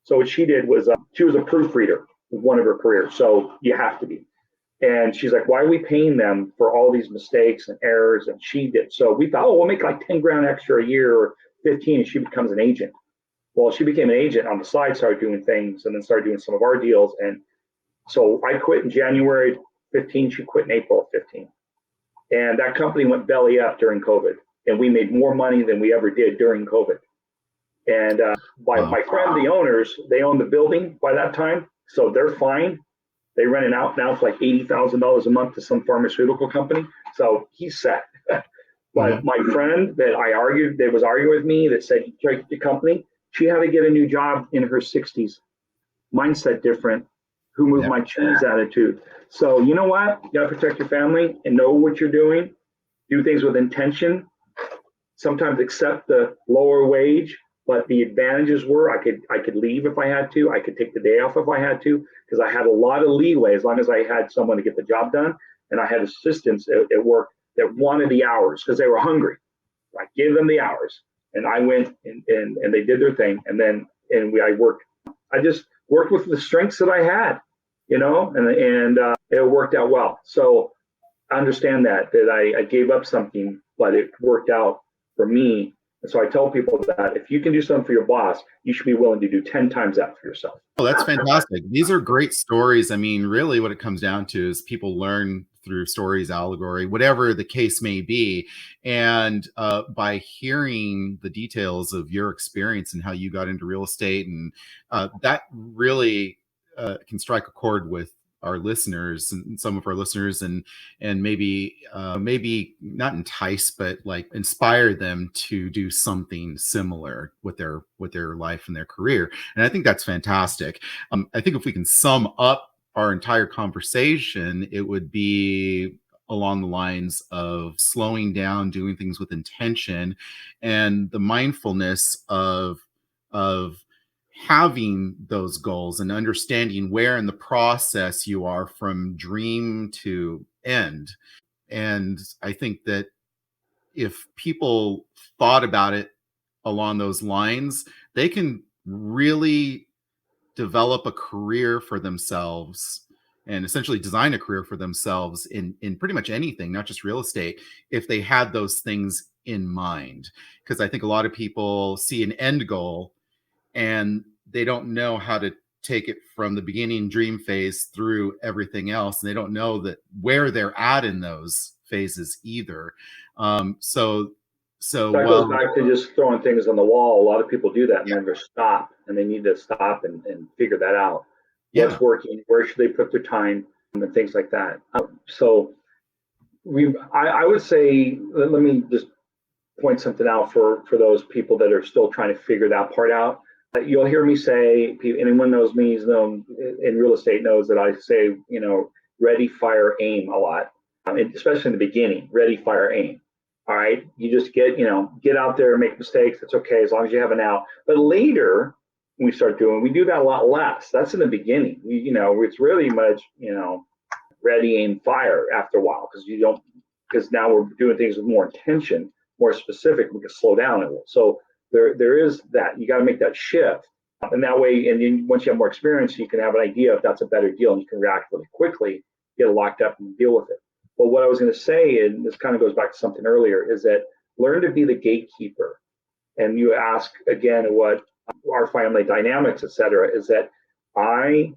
So what she did was she was a proofreader with one of her careers. So you have to be. And she's like, why are we paying them for all these mistakes and errors? And she did. So we thought, we'll make like 10 grand extra a year or 15, and she becomes an agent. Well, she became an agent on the side, started doing things, and then started doing some of our deals. And so I quit in January 15. She quit in April 15. And that company went belly up during COVID. And we made more money than we ever did during COVID. And my friend, the owners, they own the building by that time. So they're fine. They rent it out now for like $80,000 a month to some pharmaceutical company. So he's set. But my friend that was arguing with me, that said, take the company, she had to get a new job in her 60s. Mindset different. Who moved my cheese attitude. So you know what? You got to protect your family and know what you're doing. Do things with intention. Sometimes accept the lower wage. But the advantages were I could leave if I had to. I could take the day off if I had to, because I had a lot of leeway as long as I had someone to get the job done. And I had assistants at work that wanted the hours because they were hungry. I gave them the hours, and I went and they did their thing. And I just worked with the strengths that I had, and it worked out well. So I understand that I gave up something, but it worked out for me. And so I tell people that if you can do something for your boss, you should be willing to do 10 times that for yourself.
Oh, that's fantastic. These are great stories. I mean, really what it comes down to is people learn through stories, allegory, whatever the case may be. And by hearing the details of your experience and how you got into real estate, and that really can strike a chord with our listeners and some of our listeners, and maybe not entice, but like inspire them to do something similar with their life and their career. And I think that's fantastic. I think if we can sum up our entire conversation, it would be along the lines of slowing down, doing things with intention, and the mindfulness of having those goals and understanding where in the process you are from dream to end. And I think that if people thought about it along those lines, they can really develop a career for themselves and essentially design a career for themselves in pretty much anything, not just real estate, if they had those things in mind. Because I think a lot of people see an end goal and they don't know how to take it from the beginning dream phase through everything else. And they don't know that where they're at in those phases either. So
that goes back to just throwing things on the wall. A lot of people do that and never stop, and they need to stop and figure that out. What's working? Where should they put their time? And things like that. So I would say, let me just point something out for those people that are still trying to figure that part out. You'll hear me say, anyone knows me in real estate knows that I say, ready, fire, aim a lot, especially in the beginning, ready, fire, aim. All right. You just get out there and make mistakes. It's okay as long as you have an out. But later, when we do that a lot less. That's in the beginning. It's really much, ready, aim, fire after a while, because now we're doing things with more intention, more specific. We can slow down a little. So there is that. You got to make that shift. And that way, and then once you have more experience, you can have an idea if that's a better deal, and you can react really quickly, get it locked up and deal with it. But what I was going to say, and this kind of goes back to something earlier, is that learn to be the gatekeeper. And you ask again what our family dynamics, et cetera, is that I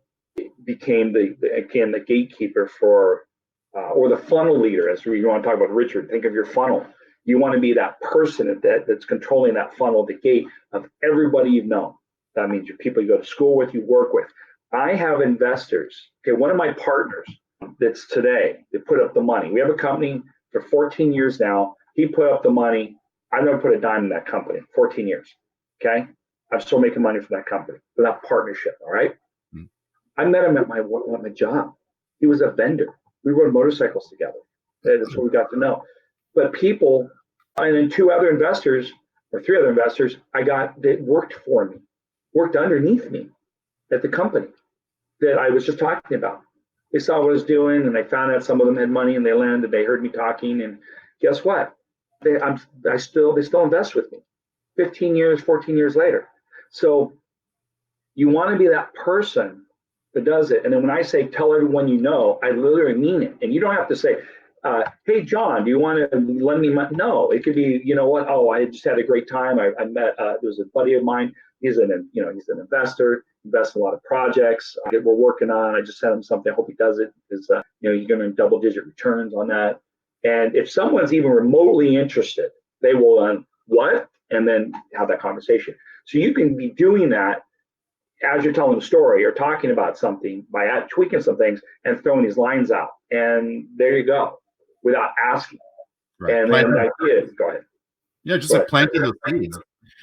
became the gatekeeper for or the funnel leader, as you want to talk about Richard. Think of your funnel. You want to be that person that's controlling that funnel at the gate of everybody you've known. That means your people you go to school with, you work with. I have investors. Okay, one of my partners that's today, they put up the money. We have a company for 14 years now. He put up the money. I've never put a dime in that company, 14 years. Okay, I'm still making money from that company, for that partnership. All right. Mm-hmm. I met him at my job. He was a vendor. We rode motorcycles together. That's what we got to know. But people, and then two other investors or three other investors, that worked for me, worked underneath me at the company that I was just talking about. They saw what I was doing, and they found out some of them had money, and they landed. They heard me talking, and guess what? They still invest with me. 15 years, 14 years later. So you want to be that person that does it. And then when I say tell everyone you know, I literally mean it. And you don't have to say, hey, John, do you want to lend me money? No, it could be, you know what? Oh, I just had a great time. I met, there was a buddy of mine. He's an investor, invests in a lot of projects that we're working on. I just sent him something. I hope he does it because, you're going to double-digit returns on that. And if someone's even remotely interested, they will, what? And then have that conversation. So you can be doing that as you're telling the story or talking about something by tweaking some things and throwing these lines out. And there you go, without asking. Right. And then the idea is, go ahead.
Yeah, just like planting those seeds.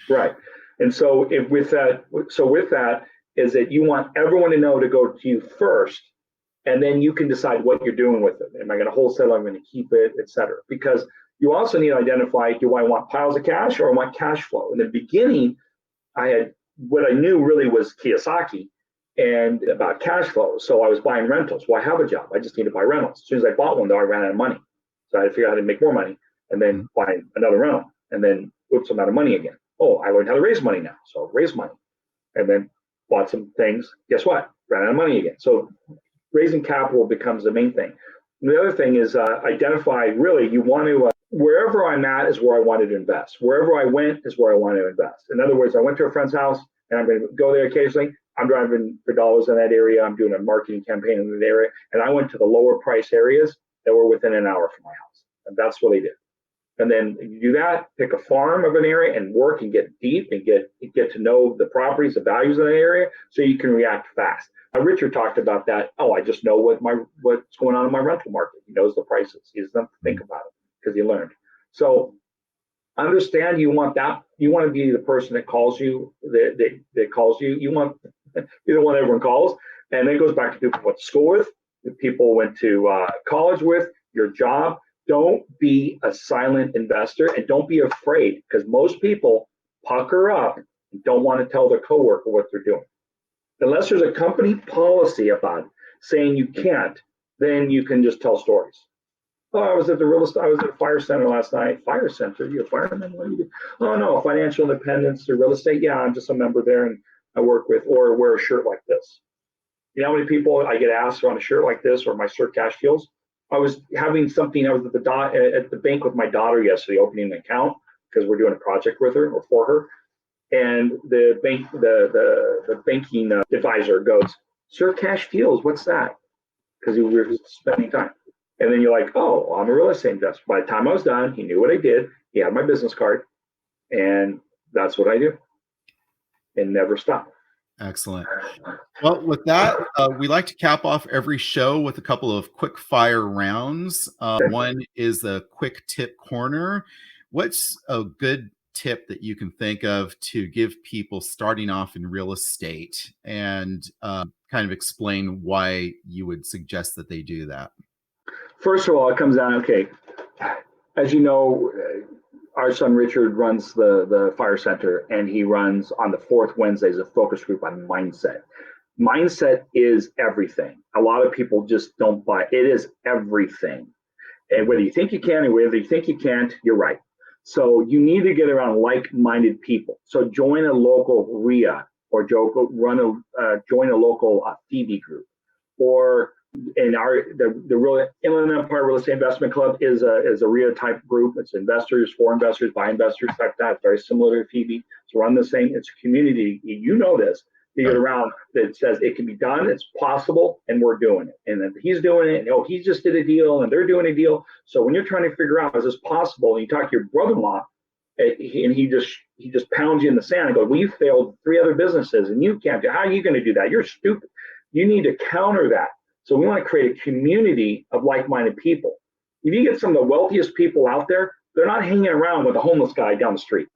Right. And so with that is that you want everyone to know to go to you first, and then you can decide what you're doing with it. Am I going to wholesale? I'm going to keep it, et cetera. Because you also need to identify, do I want piles of cash or I want cash flow? In the beginning, what I knew really was Kiyosaki and about cash flow. So I was buying rentals. Well, I have a job. I just need to buy rentals. As soon as I bought one, though, I ran out of money. So I had to figure out how to make more money and then buy another rental. And then, oops, I'm out of money again. Oh, I learned how to raise money now. So I raised money and then bought some things. Guess what? Ran out of money again. So raising capital becomes the main thing. And the other thing is identify, really, you want to, wherever I'm at is where I wanted to invest. Wherever I went is where I want to invest. In other words, I went to a friend's house and I'm going to go there occasionally. I'm driving for dollars in that area. I'm doing a marketing campaign in that area. And I went to the lower price areas that were within an hour from my house. And that's what I did. And then you do that, pick a farm of an area and work and get deep and get to know the properties, the values in that area so you can react fast. Richard talked about that. Oh, I just know what's going on in my rental market. He knows the prices. He doesn't have to think about it because he learned. So understand you want to be the person that calls you, that calls you. You want to be the one everyone calls. And then it goes back to people who went to school with, the people went to college with, your job. Don't be a silent investor and don't be afraid, because most people pucker up and don't want to tell their coworker what they're doing. Unless there's a company policy about saying you can't, then you can just tell stories. Oh, I was at a fire center last night. Fire center? You a fireman? What do you do? Oh no, financial independence or real estate. Yeah, I'm just a member there and I work with, or wear a shirt like this. You know how many people I get asked on a shirt like this or my Sir Cash deals? I was having something. I was at the bank with my daughter yesterday, opening an account because we're doing a project with her or for her. And the banking advisor goes, "Sir Cash Deals, what's that?" Because we were spending time. And then you're like, "Oh, I'm a real estate investor." By the time I was done, he knew what I did. He had my business card, and that's what I do, and never stop.
Excellent. Well, with that, we like to cap off every show with a couple of quick fire rounds. One is the quick tip corner. What's a good tip that you can think of to give people starting off in real estate, and kind of explain why you would suggest that they do that?
First of all, it comes down, okay, as you know, our son Richard runs the fire center, and he runs on the fourth Wednesdays a focus group on mindset. Mindset is everything. A lot of people just don't buy it. It is everything. And whether you think you can or whether you think you can't, you're right. So you need to get around like-minded people. So join a local REIA or join a local Phoebe group, or in the real Inland Empire Real Estate Investment Club is a REIA type group. It's investors, for investors, by investors, type that. It's very similar to Phoebe. So we're on the same. It's a community. You know this. You get around that says it can be done, it's possible, and we're doing it. And then he's doing it, and he just did a deal, and they're doing a deal. So when you're trying to figure out, is this possible? And you talk to your brother-in-law, and he just pounds you in the sand and goes, well, you failed 3 other businesses, and you can't. How are you going to do that? You're stupid. You need to counter that. So we want to create a community of like-minded people. If you get some of the wealthiest people out there, they're not hanging around with a homeless guy down the street.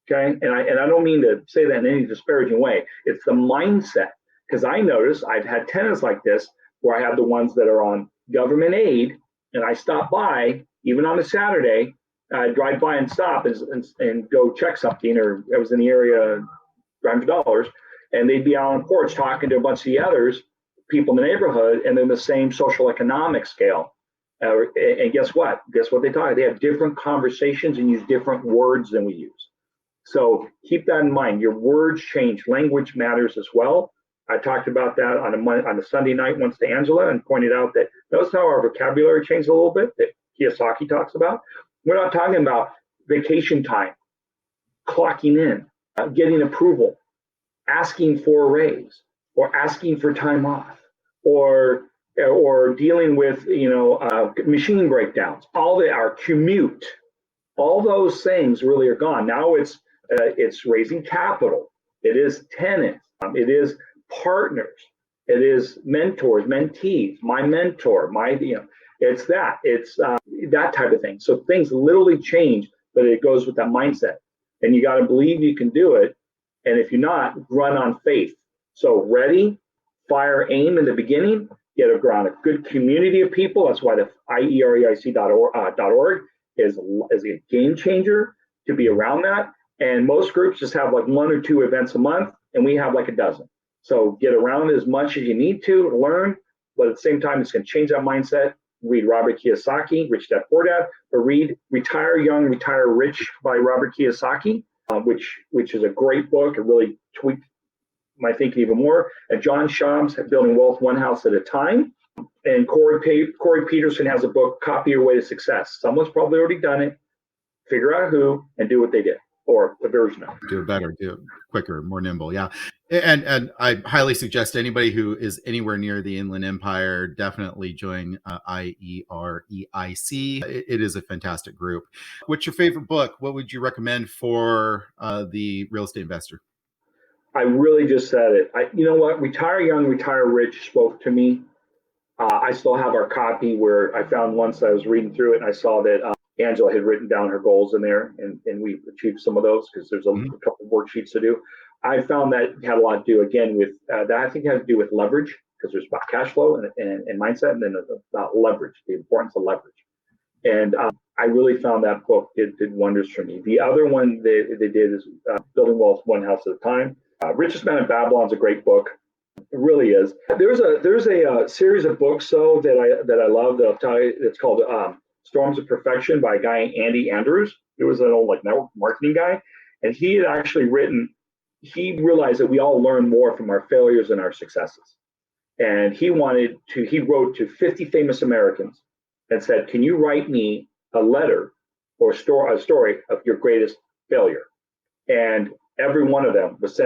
Okay, and I don't mean to say that in any disparaging way. It's the mindset, because I notice I've had tenants like this where I have the ones that are on government aid, and I stop by even on a Saturday. I drive by and stop and go check something, or I was in the area driving for dollars, and they'd be out on the porch talking to a bunch of the others people in the neighborhood, and they're the same social economic scale. And guess what? Guess what they talk? They have different conversations and use different words than we use. So keep that in mind. Your words change. Language matters as well. I talked about that on a Sunday night once to Angela and pointed out that notice how our vocabulary changed a little bit that Kiyosaki talks about. We're not talking about vacation time, clocking in, getting approval, asking for a raise, or asking for time off, or dealing with machine breakdowns. Our commute, all those things really are gone. Now it's raising capital. It is tenants. It is partners. It is mentors, mentees. My mentor. It's that type of thing. So things literally change, but it goes with that mindset. And you got to believe you can do it. And if you're not, run on faith. So ready, fire, aim in the beginning. Get around a good community of people. That's why the IEREIC.org is a game changer to be around that. And most groups just have like 1 or 2 events a month, and we have like a dozen. So get around as much as you need to learn, but at the same time, it's going to change that mindset. Read Robert Kiyosaki, Rich Dad Poor Dad, or read Retire Young, Retire Rich by Robert Kiyosaki, which is a great book. It really tweaked my thinking even more. And John Shams, Building Wealth One House at a Time. And Corey Peterson has a book, Copy Your Way to Success. Someone's probably already done it. Figure out who and do what they did, or a version of it.
Do it better, do it quicker, more nimble. Yeah. And I highly suggest anybody who is anywhere near the Inland Empire definitely join IEREIC. It is a fantastic group. What's your favorite book? What would you recommend for the real estate investor?
I really just said it. You know what? Retire Young, Retire Rich spoke to me. I still have our copy where I found once I was reading through it and I saw that Angela had written down her goals in there, and we achieved some of those because there's a couple of worksheets to do. I found that had a lot to do, again, with that. I think had to do with leverage, because there's about cash flow and mindset, and then about leverage, the importance of leverage. And I really found that book did wonders for me. The other one they did is Building Wealth One House at a Time. Richest Man in Babylon is a great book. It really is. There's a series of books though that I love that I'll tell you. It's called Storms of Perfection by a guy, Andy Andrews. He was an old network marketing guy, and he had actually written. He realized that we all learn more from our failures and our successes, and he wrote to 50 famous Americans and said, "Can you write me a letter or a story of your greatest failure?" And every one of them was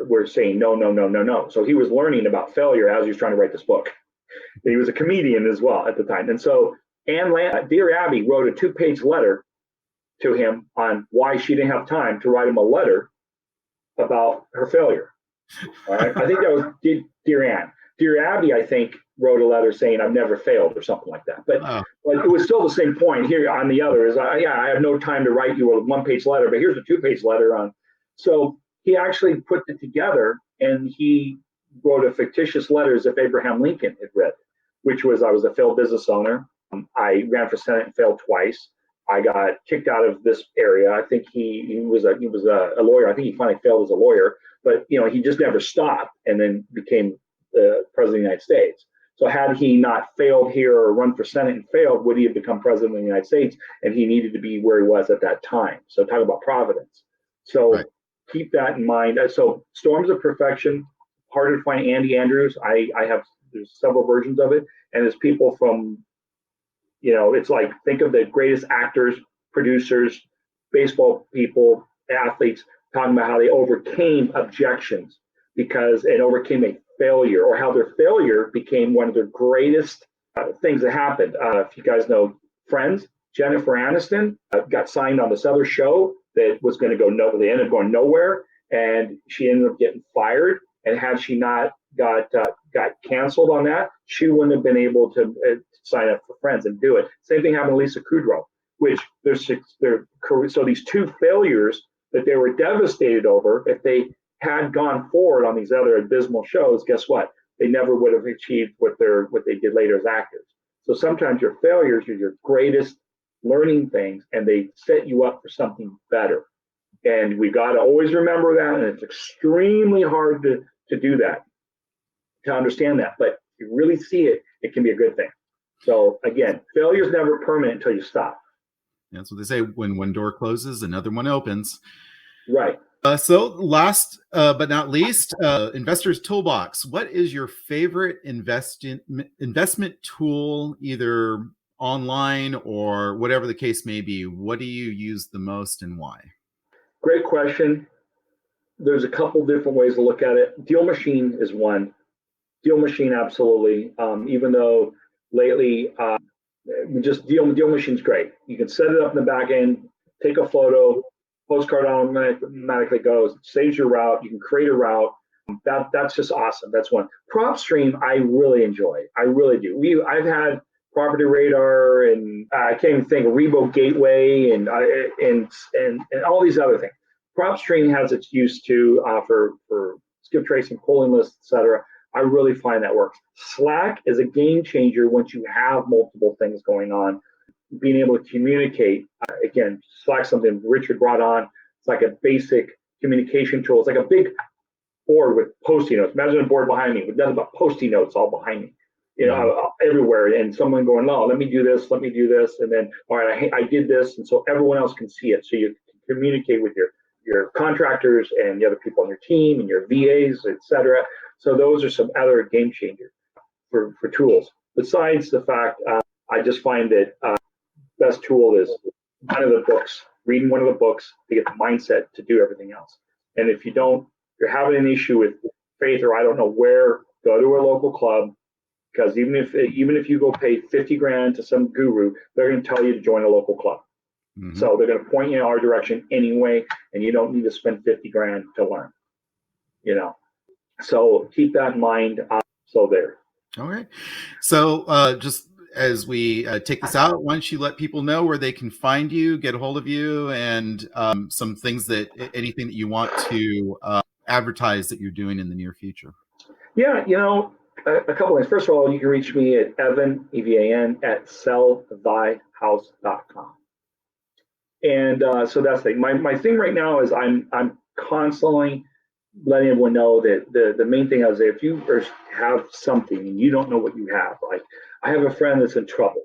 were saying no, no, no, no, no. So he was learning about failure as he was trying to write this book. And he was a comedian as well at the time. And so Dear Abby wrote a 2-page letter to him on why she didn't have time to write him a letter about her failure. All right. I think that was Dear Ann. Dear Abby, I think, wrote a letter saying I've never failed or something like that. But it was still the same point here on the other is, I have no time to write you a 1-page letter, but here's a 2-page letter on. So he actually put it together, and he wrote a fictitious letter as if Abraham Lincoln had read, which was, I was a failed business owner. I ran for Senate and failed twice. I got kicked out of this area. I think he was a lawyer. I think he finally failed as a lawyer, but he just never stopped and then became the president of the United States. So had he not failed here or run for Senate and failed, would he have become president of the United States? And he needed to be where he was at that time. So talk about providence. So right. Keep that in mind. So Storms of Perfection, hard to find Andy Andrews. There's several versions of it. And it's people from, it's like, think of the greatest actors, producers, baseball people, athletes, talking about how they overcame objections because it overcame a failure, or how their failure became one of their greatest things that happened. If you guys know Friends, Jennifer Aniston got signed on this other show that was going to go nowhere. They ended up going nowhere, and she ended up getting fired. And had she not got canceled on that, she wouldn't have been able to sign up for Friends and do it. Same thing happened to Lisa Kudrow, which so these two failures that they were devastated over, if they had gone forward on these other abysmal shows, guess what? They never would have achieved what they did later as actors. So sometimes your failures are your greatest learning things, and they set you up for something better. And we got to always remember that, and it's extremely hard to do that, to understand that. But if you really see it, it can be a good thing. So again, failure is never permanent until you stop.
That's what they say. When one door closes, another one opens.
Right.
So last but not least, Investor's Toolbox. What is your favorite investment tool, either online or whatever the case may be? What do you use the most and why?
Great question. There's a couple different ways to look at it. Deal Machine is one. Deal Machine, absolutely. Even though lately, just Deal Machine's great. You can set it up in the back end, take a photo, postcard automatically goes, saves your route. You can create a route. That's just awesome. That's one. PropStream, I really enjoy. I really do. I've had Property Radar, and I can't even think of Rebo Gateway, and all these other things. PropStream has its use too for skip tracing, pulling lists, etc. I really find that works. Slack is a game changer once you have multiple things going on. Being able to communicate, again, Slack's something Richard brought on. It's like a basic communication tool. It's like a big board with Post-it notes. Imagine a board behind me with nothing but Post-it notes all behind me, everywhere. And someone going, no, let me do this, and then, all right, I did this, and so everyone else can see it. So you can communicate with your contractors and the other people on your team and your VAs, etc. So those are some other game changers for tools. Besides the fact, I just find that best tool is reading one of the books to get the mindset to do everything else. And if you're having an issue with faith, or I don't know where, go to a local club, because even if you go pay 50 grand to some guru, they're going to tell you to join a local club. Mm-hmm. So they're going to point you in our direction anyway, and you don't need to spend 50 grand to learn, So keep that in mind. So there.
All right. So just as we take this out, why don't you let people know where they can find you, get a hold of you, and some things anything that you want to advertise that you're doing in the near future?
Yeah, a couple things. First of all, you can reach me at Evan, EVAN, at sellthyhouse.com. And so that's the thing. My thing right now is I'm constantly letting everyone know that the main thing is, if you have something and you don't know what you have, like I have a friend that's in trouble,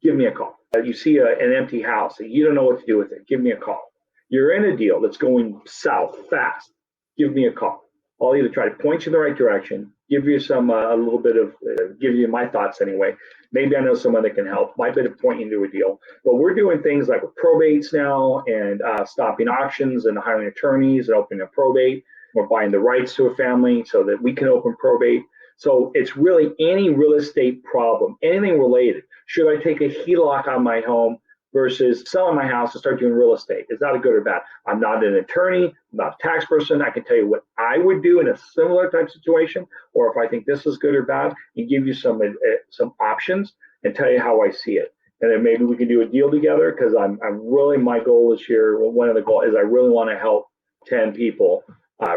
give me a call. You see an empty house and you don't know what to do with it, give me a call. You're in a deal that's going south fast, give me a call. I'll either try to point you in the right direction, give you a little bit of, give you my thoughts anyway. Maybe I know someone that can help, might be able to point you into a deal. But we're doing things like with probates now, and stopping auctions and hiring attorneys and opening a probate. We're buying the rights to a family so that we can open probate. So it's really any real estate problem, anything related. Should I take a HELOC on my home versus selling my house and start doing real estate? Is that a good or bad? I'm not an attorney, I'm not a tax person. I can tell you what I would do in a similar type situation, or if I think this is good or bad, and give you some options and tell you how I see it. And then maybe we can do a deal together, because I'm really, my goal this year, one of the goals is I really want to help 10 people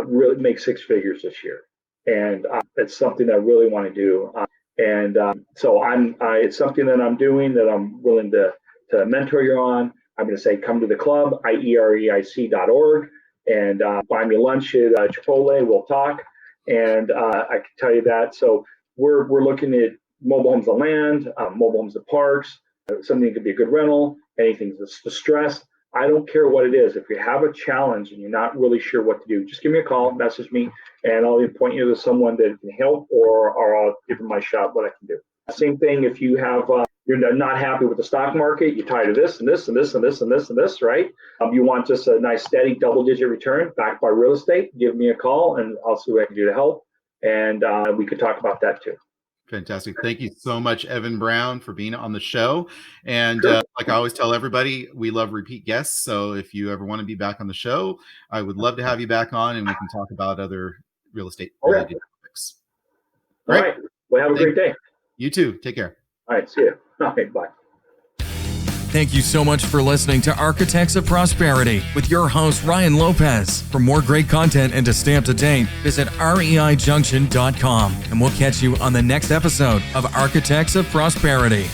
really make six figures this year. And it's something I really want to do. So it's something that I'm doing, that I'm willing to mentor you on. I'm going to say, come to the club, IEREIC.org, and buy me lunch at Chipotle. We'll talk. And I can tell you that. So we're looking at mobile homes on land, mobile homes at parks, something that could be a good rental, anything that's distressed. I don't care what it is. If you have a challenge and you're not really sure what to do, just give me a call, message me, and I'll either point you to someone that can help, or I'll give them my shot what I can do. Same thing if you have You're not happy with the stock market. You're tired of this and this and this and this and this and this, right? You want just a nice steady double-digit return backed by real estate. Give me a call, and I'll see what I can do to help. And we could talk about that too.
Fantastic. Thank you so much, Evan Brown, for being on the show. And like I always tell everybody, we love repeat guests. So if you ever want to be back on the show, I would love to have you back on, and we can talk about other real estate related topics.
All right. Well, have a great day.
You too. Take care.
All right. See you. Okay. Bye.
Thank you so much for listening to Architects of Prosperity with your host, Ryan Lopez. For more great content and to stay up to date, visit reijunction.com, and we'll catch you on the next episode of Architects of Prosperity.